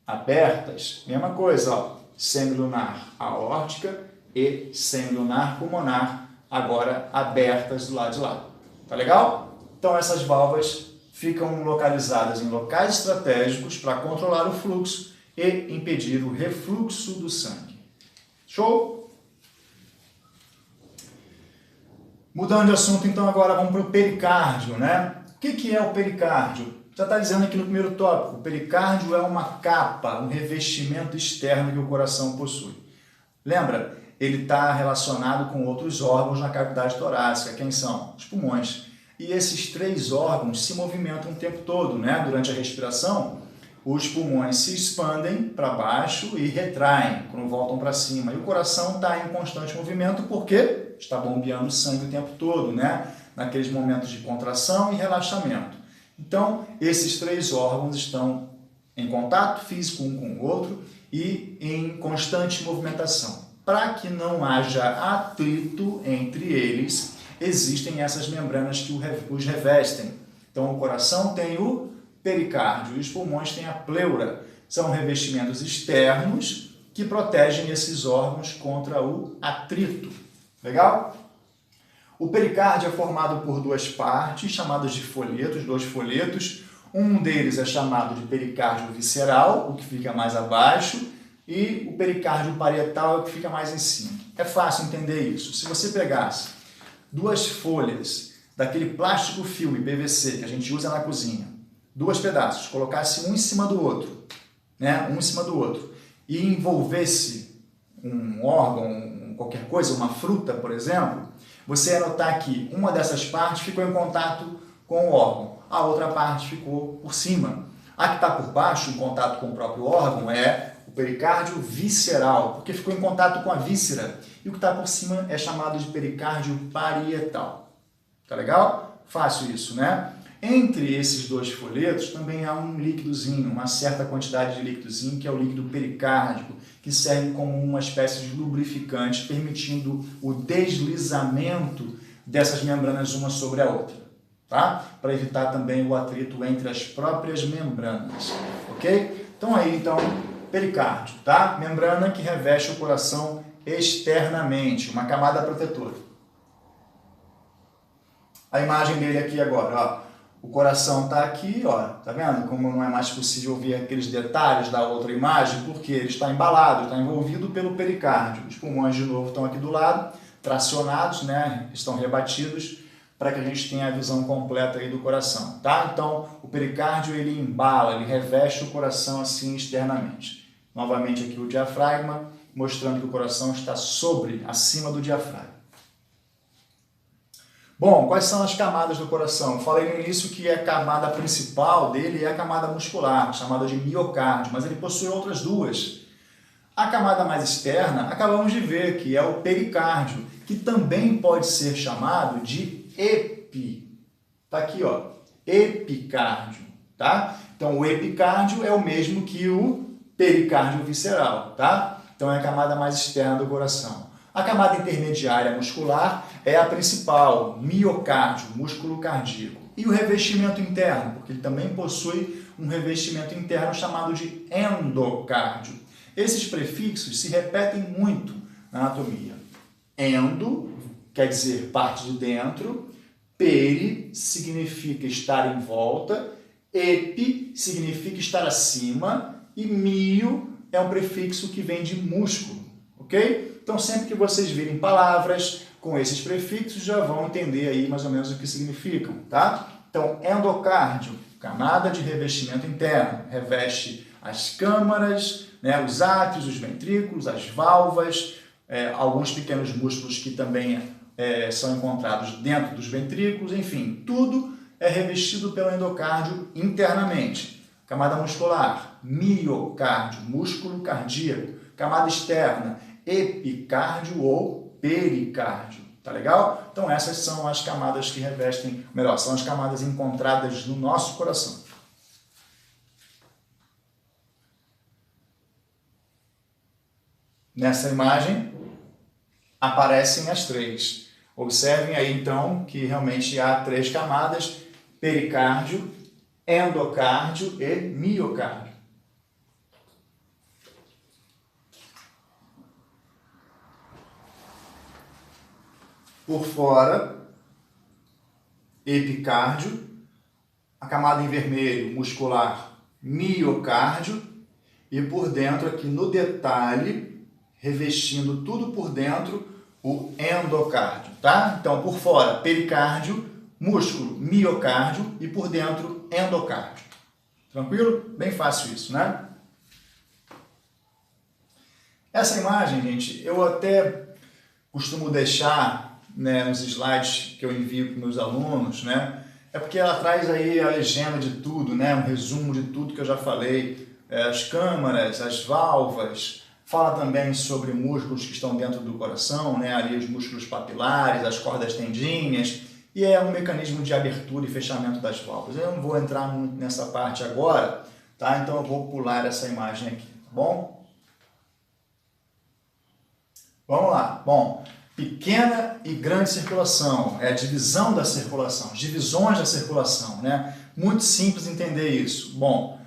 Speaker 1: abertas. Mesma coisa, ó, semilunar aórtica e semilunar pulmonar, agora abertas do lado de lá. Tá legal? Então essas válvulas ficam localizadas em locais estratégicos para controlar o fluxo e impedir o refluxo do sangue. Show? Mudando de assunto, então agora vamos para o pericárdio, né? O que é o pericárdio? Já está dizendo aqui no primeiro tópico, o pericárdio é uma capa, um revestimento externo que o coração possui. Lembra? Ele está relacionado com outros órgãos na cavidade torácica. Quem são? Os pulmões. E esses 3 órgãos se movimentam o tempo todo, né? Durante a respiração, os pulmões se expandem para baixo e retraem quando voltam para cima. E o coração está em constante movimento porque está bombeando sangue o tempo todo, né? Naqueles momentos de contração e relaxamento. Então, esses 3 órgãos estão em contato físico um com o outro e em constante movimentação. Para que não haja atrito entre eles, existem essas membranas que os revestem. Então, o coração tem o pericárdio e os pulmões têm a pleura. São revestimentos externos que protegem esses órgãos contra o atrito. Legal? O pericárdio é formado por 2 partes, chamadas de folhetos, 2 folhetos. Um deles é chamado de pericárdio visceral, o que fica mais abaixo, e o pericárdio parietal é o que fica mais em cima. É fácil entender isso. Se você pegasse 2 folhas daquele plástico filme PVC que a gente usa na cozinha, 2 pedaços, colocasse um em cima do outro, né? Um em cima do outro, e envolvesse um órgão, qualquer coisa, uma fruta, por exemplo, você ia notar que uma dessas partes ficou em contato com o órgão, a outra parte ficou por cima. A que está por baixo, em contato com o próprio órgão, é o pericárdio visceral, porque ficou em contato com a víscera. E o que está por cima é chamado de pericárdio parietal. Tá legal? Fácil isso, né? Entre esses 2 folhetos também há um líquidozinho, uma certa quantidade de líquidozinho, que é o líquido pericárdico, que serve como uma espécie de lubrificante, permitindo o deslizamento dessas membranas uma sobre a outra, tá? Para evitar também o atrito entre as próprias membranas, ok? Então aí, pericárdio, tá? Membrana que reveste o coração externamente, uma camada protetora. A imagem dele aqui agora, ó. O coração está aqui, ó, tá vendo? Como não é mais possível ver aqueles detalhes da outra imagem, porque ele está embalado, está envolvido pelo pericárdio. Os pulmões, de novo, estão aqui do lado, tracionados, né? Estão rebatidos, para que a gente tenha a visão completa aí do coração, tá? Então, o pericárdio, ele embala, ele reveste o coração assim externamente. Novamente aqui o diafragma, mostrando que o coração está acima do diafragma. Bom, quais são as camadas do coração? Falei no início que a camada principal dele é a camada muscular, chamada de miocárdio, mas ele possui outras 2. A camada mais externa, acabamos de ver, que é o pericárdio, que também pode ser chamado de Tá aqui, ó, epicárdio, tá? Então, o epicárdio é o mesmo que o pericárdio visceral, tá? Então, é a camada mais externa do coração. A camada intermediária muscular é a principal, miocárdio, músculo cardíaco. E o revestimento interno, porque ele também possui um revestimento interno chamado de endocárdio. Esses prefixos se repetem muito na anatomia. Endo quer dizer parte de dentro, peri significa estar em volta, epi significa estar acima e mio é um prefixo que vem de músculo, ok? Então, sempre que vocês virem palavras com esses prefixos, já vão entender aí mais ou menos o que significam, tá? Então, endocárdio, camada de revestimento interno, reveste as câmaras, né, os átrios, os ventrículos, as válvulas, alguns pequenos músculos que também são encontrados dentro dos ventrículos, enfim, tudo é revestido pelo endocárdio internamente. Camada muscular, miocárdio, músculo cardíaco. Camada externa, epicárdio ou pericárdio. Tá legal? Então essas são as camadas que revestem, melhor, são as camadas encontradas no nosso coração. Nessa imagem aparecem as três. Observem aí então que realmente há três camadas: pericárdio, endocárdio e miocárdio. Por fora, epicárdio, a camada em vermelho muscular, miocárdio, e por dentro aqui no detalhe, revestindo tudo por dentro, o endocárdio, tá? Então, por fora, pericárdio, músculo, miocárdio e por dentro, endocárdio. Tranquilo? Bem fácil isso, né? Essa imagem, gente, eu até costumo deixar, né, nos slides que eu envio para os meus alunos, né? É porque ela traz aí a legenda de tudo, né? Um resumo de tudo que eu já falei, as câmaras, as válvulas. Fala também sobre músculos que estão dentro do coração, né? Ali os músculos papilares, as cordas tendíneas, e é um mecanismo de abertura e fechamento das válvulas. Eu não vou entrar muito nessa parte agora, tá? Então eu vou pular essa imagem aqui, tá bom? Vamos lá. Bom, pequena e grande circulação, é a divisão da circulação, as divisões da circulação, né? Muito simples entender isso. Bom,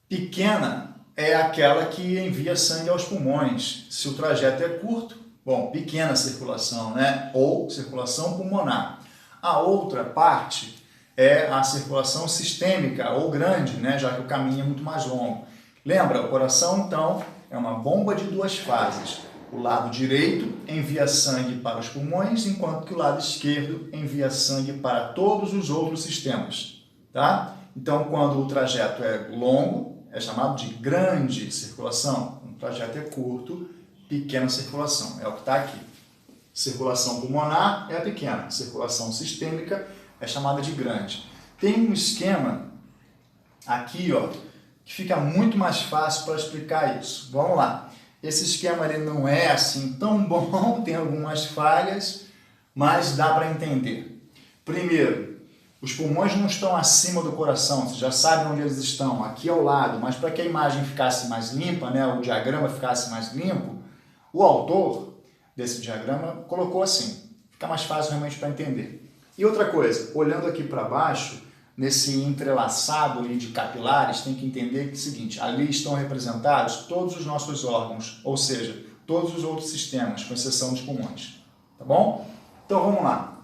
Speaker 1: pequena é aquela que envia sangue aos pulmões. Se o trajeto é curto, bom, pequena circulação, né? Ou circulação pulmonar. A outra parte é a circulação sistêmica ou grande, né? Já que o caminho é muito mais longo. Lembra, o coração, então, é uma bomba de duas fases. O lado direito envia sangue para os pulmões, enquanto que o lado esquerdo envia sangue para todos os outros sistemas, tá? Então, quando o trajeto é longo, é chamado de grande circulação. Quando o trajeto é curto, pequena circulação. É o que está aqui. Circulação pulmonar é a pequena. Circulação sistêmica é chamada de grande. Tem um esquema aqui, ó, que fica muito mais fácil para explicar isso. Vamos lá. Esse esquema ele não é assim tão bom, tem algumas falhas, mas dá para entender. Primeiro, os pulmões não estão acima do coração, você já sabe onde eles estão, aqui ao lado, mas para que a imagem ficasse mais limpa, né, o diagrama ficasse mais limpo, o autor desse diagrama colocou assim, fica mais fácil realmente para entender. E outra coisa, olhando aqui para baixo, nesse entrelaçado ali de capilares, tem que entender que é o seguinte, ali estão representados todos os nossos órgãos, ou seja, todos os outros sistemas, com exceção dos pulmões, tá bom? Então vamos lá.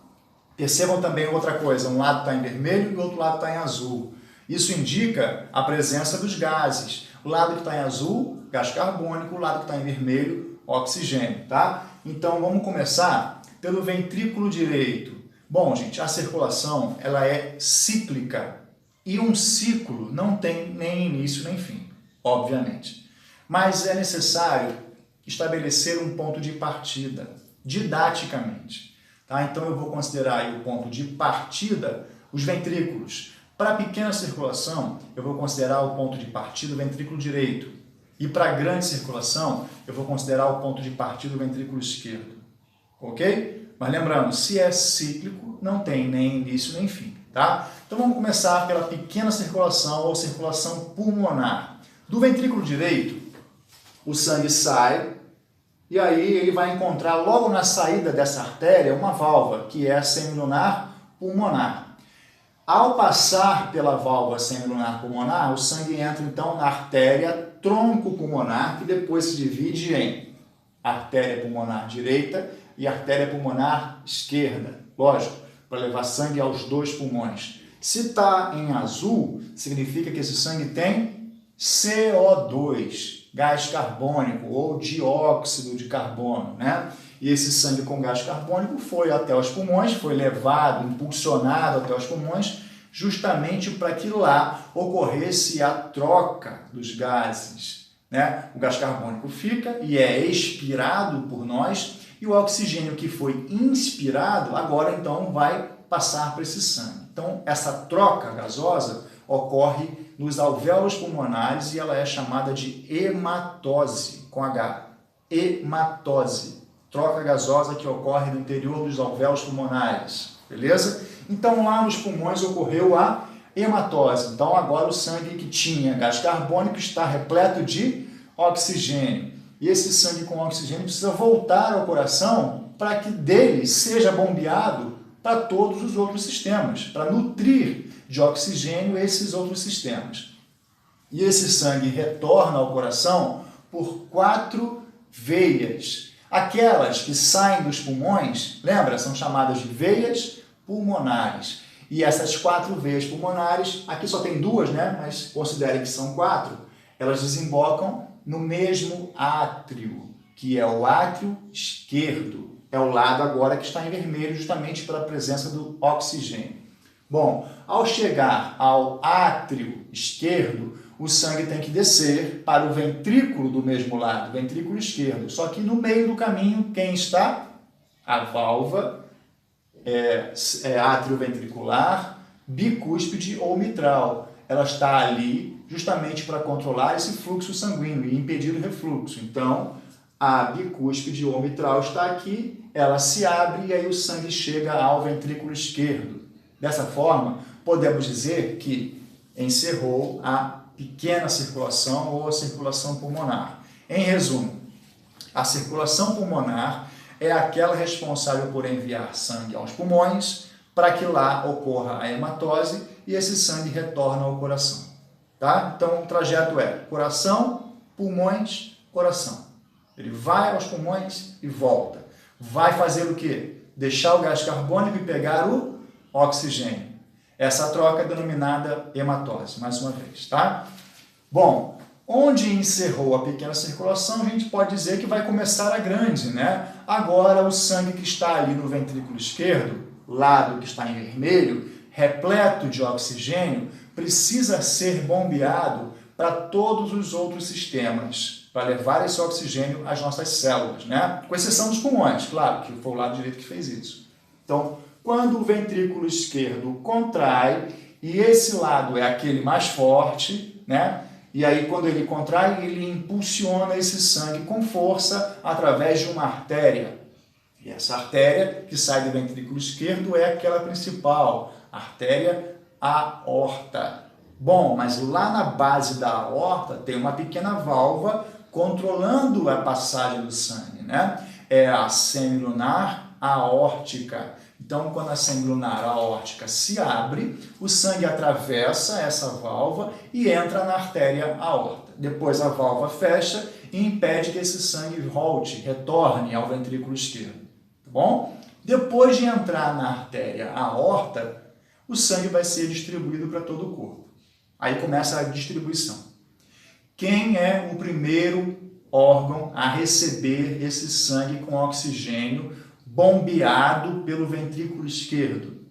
Speaker 1: Percebam também outra coisa, um lado está em vermelho e o outro lado está em azul. Isso indica a presença dos gases. O lado que está em azul, gás carbônico, o lado que está em vermelho, oxigênio, tá? Então vamos começar pelo ventrículo direito. Bom, gente, a circulação ela é cíclica e um ciclo não tem nem início nem fim, obviamente. Mas é necessário estabelecer um ponto de partida, didaticamente. Tá? Então eu vou considerar aí o ponto de partida os ventrículos. Para a pequena circulação, eu vou considerar o ponto de partida o ventrículo direito. E para a grande circulação, eu vou considerar o ponto de partida o ventrículo esquerdo. Ok? Mas lembrando, se é cíclico, não tem nem início nem fim, tá? Então vamos começar pela pequena circulação ou circulação pulmonar. Do ventrículo direito, o sangue sai e aí ele vai encontrar logo na saída dessa artéria uma válvula, que é a semilunar pulmonar. Ao passar pela válvula semilunar pulmonar, o sangue entra então na artéria tronco pulmonar, que depois se divide em artéria pulmonar direita e artéria pulmonar esquerda, lógico, para levar sangue aos dois pulmões. Se está em azul, significa que esse sangue tem CO2, gás carbônico ou dióxido de carbono, né? E esse sangue com gás carbônico foi até os pulmões, foi levado, impulsionado até os pulmões justamente para que lá ocorresse a troca dos gases, né? O gás carbônico fica e é expirado por nós, e o oxigênio que foi inspirado, agora então vai passar para esse sangue. Então, essa troca gasosa ocorre nos alvéolos pulmonares e ela é chamada de hematose, com H. Hematose. Troca gasosa que ocorre no interior dos alvéolos pulmonares, beleza? Então, lá nos pulmões ocorreu a hematose. Então, agora o sangue que tinha gás carbônico está repleto de oxigênio. E esse sangue com oxigênio precisa voltar ao coração para que dele seja bombeado para todos os outros sistemas, para nutrir de oxigênio esses outros sistemas. E esse sangue retorna ao coração por 4 veias. Aquelas que saem dos pulmões, lembra, são chamadas de veias pulmonares. E essas 4 veias pulmonares, aqui só tem 2, né? Mas considere que são 4, elas desembocam no mesmo átrio, que é o átrio esquerdo. É o lado agora que está em vermelho, justamente pela presença do oxigênio. Bom, ao chegar ao átrio esquerdo, o sangue tem que descer para o ventrículo do mesmo lado, ventrículo esquerdo. Só que no meio do caminho, quem está? A válvula atrioventricular, bicúspide ou mitral. Ela está ali justamente para controlar esse fluxo sanguíneo e impedir o refluxo. Então, a bicúspide ou mitral está aqui, ela se abre e aí o sangue chega ao ventrículo esquerdo. Dessa forma, podemos dizer que encerrou a pequena circulação ou a circulação pulmonar. Em resumo, a circulação pulmonar é aquela responsável por enviar sangue aos pulmões para que lá ocorra a hematose e esse sangue retorna ao coração. Tá? Então, o trajeto é coração, pulmões, coração. Ele vai aos pulmões e volta. Vai fazer o quê? Deixar o gás carbônico e pegar o oxigênio. Essa troca é denominada hematose, mais uma vez, tá? Bom, onde encerrou a pequena circulação, a gente pode dizer que vai começar a grande, né? Agora, o sangue que está ali no ventrículo esquerdo, lado que está em vermelho, repleto de oxigênio, precisa ser bombeado para todos os outros sistemas, para levar esse oxigênio às nossas células, né? Com exceção dos pulmões, claro, que foi o lado direito que fez isso. Então, quando o ventrículo esquerdo contrai, e esse lado é aquele mais forte, né? E aí, quando ele contrai, ele impulsiona esse sangue com força através de uma artéria. E essa artéria que sai do ventrículo esquerdo é aquela principal, a artéria aorta. Bom, mas lá na base da aorta tem uma pequena válvula controlando a passagem do sangue, né? É a semilunar aórtica. Então, quando a semilunar aórtica se abre, o sangue atravessa essa válvula e entra na artéria aorta. Depois a válvula fecha e impede que esse sangue volte, retorne ao ventrículo esquerdo. Tá bom? Depois de entrar na artéria aorta, o sangue vai ser distribuído para todo o corpo. Aí começa a distribuição. Quem é o primeiro órgão a receber esse sangue com oxigênio bombeado pelo ventrículo esquerdo?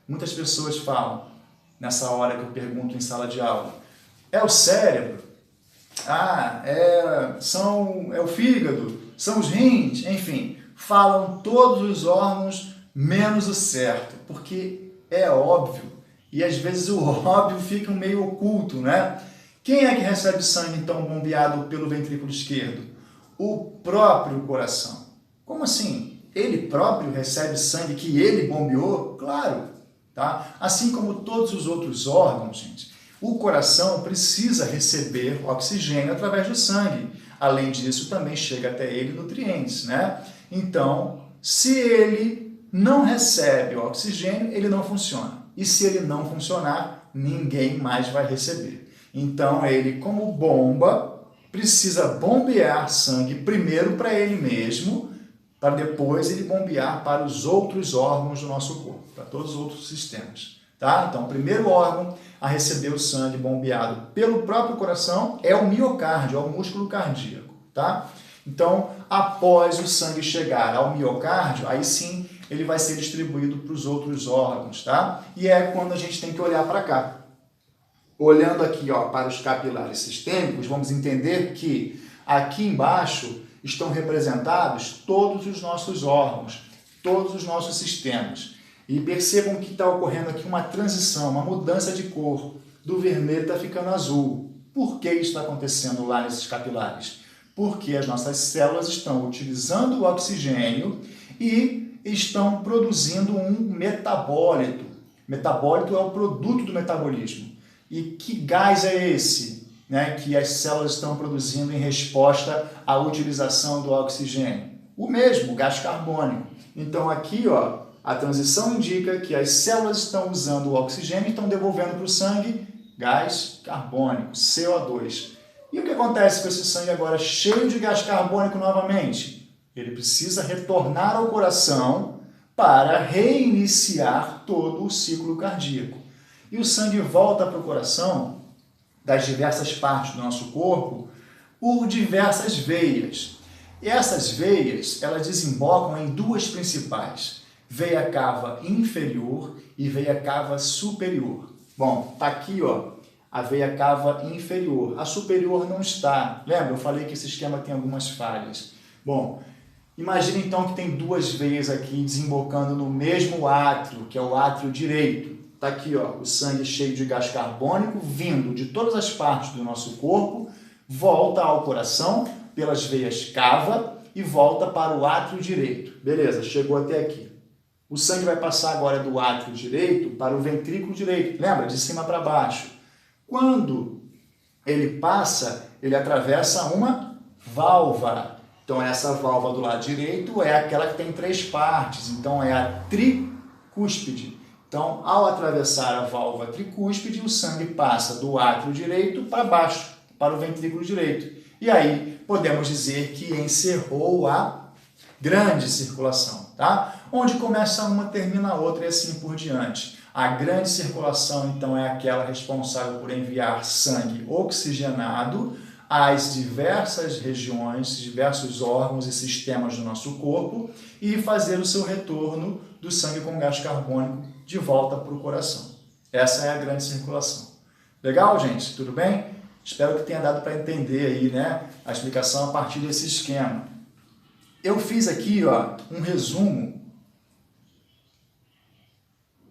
Speaker 1: Muitas pessoas falam, nessa hora que eu pergunto em sala de aula, é o cérebro, é o fígado, são os rins, enfim, falam todos os órgãos menos o certo, porque é óbvio, e às vezes o óbvio fica meio oculto, né? Quem é que recebe sangue, então, bombeado pelo ventrículo esquerdo? O próprio coração. Como assim? Ele próprio recebe sangue que ele bombeou? Claro, tá? Assim como todos os outros órgãos, gente, o coração precisa receber oxigênio através do sangue. Além disso, também chega até ele nutrientes, né? Então, se ele não recebe o oxigênio, ele não funciona. E se ele não funcionar, ninguém mais vai receber. Então, ele, como bomba, precisa bombear sangue primeiro para ele mesmo, para depois ele bombear para os outros órgãos do nosso corpo, para todos os outros sistemas. Tá? Então, o primeiro órgão a receber o sangue bombeado pelo próprio coração é o miocárdio, é o músculo cardíaco. Tá? Então, após o sangue chegar ao miocárdio, aí sim ele vai ser distribuído para os outros órgãos, tá? E é quando a gente tem que olhar para cá. Olhando aqui, ó, para os capilares sistêmicos, vamos entender que aqui embaixo estão representados todos os nossos órgãos, todos os nossos sistemas. E percebam que está ocorrendo aqui uma transição, uma mudança de cor. Do vermelho está ficando azul. Por que isso está acontecendo lá nesses capilares? Porque as nossas células estão utilizando o oxigênio e estão produzindo um metabólito. Metabólito é o produto do metabolismo. E que gás é esse, né, que as células estão produzindo em resposta à utilização do oxigênio? O mesmo, o gás carbônico. Então aqui, ó, a transição indica que as células estão usando o oxigênio e estão devolvendo para o sangue gás carbônico, CO2. E o que acontece com esse sangue agora cheio de gás carbônico novamente? Ele precisa retornar ao coração para reiniciar todo o ciclo cardíaco. E o sangue volta para o coração das diversas partes do nosso corpo por diversas veias. E essas veias, elas desembocam em duas principais: veia cava inferior e veia cava superior. Bom, tá aqui, ó, a veia cava inferior. A superior não está. Lembra? Eu falei que esse esquema tem algumas falhas. Bom, imagine então que tem duas veias aqui desembocando no mesmo átrio, que é o átrio direito. Tá aqui, ó, o sangue cheio de gás carbônico vindo de todas as partes do nosso corpo, volta ao coração pelas veias cava e volta para o átrio direito. Beleza, chegou até aqui. O sangue vai passar agora do átrio direito para o ventrículo direito. Lembra? De cima para baixo. Quando ele passa, ele atravessa uma válvula. Então, essa válvula do lado direito é aquela que tem três partes. Então, é a tricúspide. Então, ao atravessar a válvula tricúspide, o sangue passa do átrio direito para baixo, para o ventrículo direito. E aí, podemos dizer que encerrou a grande circulação, tá? Onde começa uma, termina a outra e assim por diante. A grande circulação, então, é aquela responsável por enviar sangue oxigenado às diversas regiões, diversos órgãos e sistemas do nosso corpo e fazer o seu retorno do sangue com gás carbônico de volta para o coração. Essa é a grande circulação. Legal, gente? Tudo bem? Espero que tenha dado para entender aí, né, a explicação a partir desse esquema. Eu fiz aqui, ó, um resumo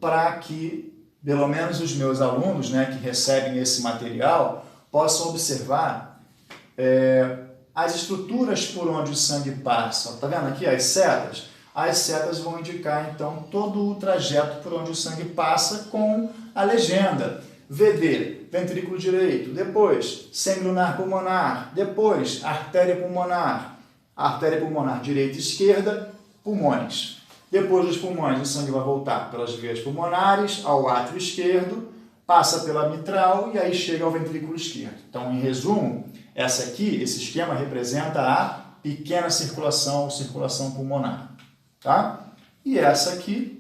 Speaker 1: para que, pelo menos os meus alunos, né, que recebem esse material, possam observar as estruturas por onde o sangue passa. Tá vendo aqui as setas? As setas vão indicar, então, todo o trajeto por onde o sangue passa com a legenda. VD, ventrículo direito, depois semilunar pulmonar, depois artéria pulmonar direita e esquerda, pulmões. Depois dos pulmões, o sangue vai voltar pelas veias pulmonares ao átrio esquerdo, passa pela mitral e aí chega ao ventrículo esquerdo. Então, em resumo, esse esquema representa a pequena circulação ou circulação pulmonar. Tá? E essa aqui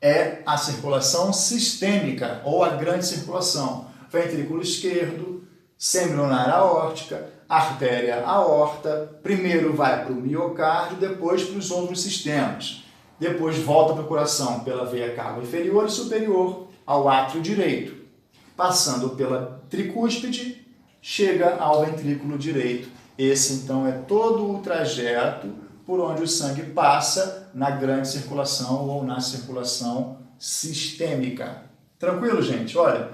Speaker 1: é a circulação sistêmica, ou a grande circulação. Ventrículo esquerdo, semilunar aórtica, artéria aorta, primeiro vai para o miocárdio, depois para os outros sistemas. Depois volta para o coração pela veia cava inferior e superior ao átrio direito. Passando pela tricúspide, chega ao ventrículo direito. Esse, então, é todo o trajeto por onde o sangue passa na grande circulação ou na circulação sistêmica. Tranquilo, gente? Olha,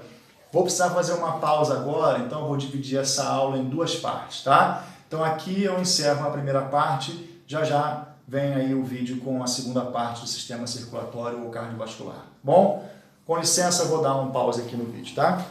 Speaker 1: vou precisar fazer uma pausa agora, então eu vou dividir essa aula em duas partes, tá? Então aqui eu encerro a primeira parte, já vem aí o vídeo com a segunda parte do sistema circulatório ou cardiovascular. Bom, com licença, eu vou dar uma pausa aqui no vídeo, tá?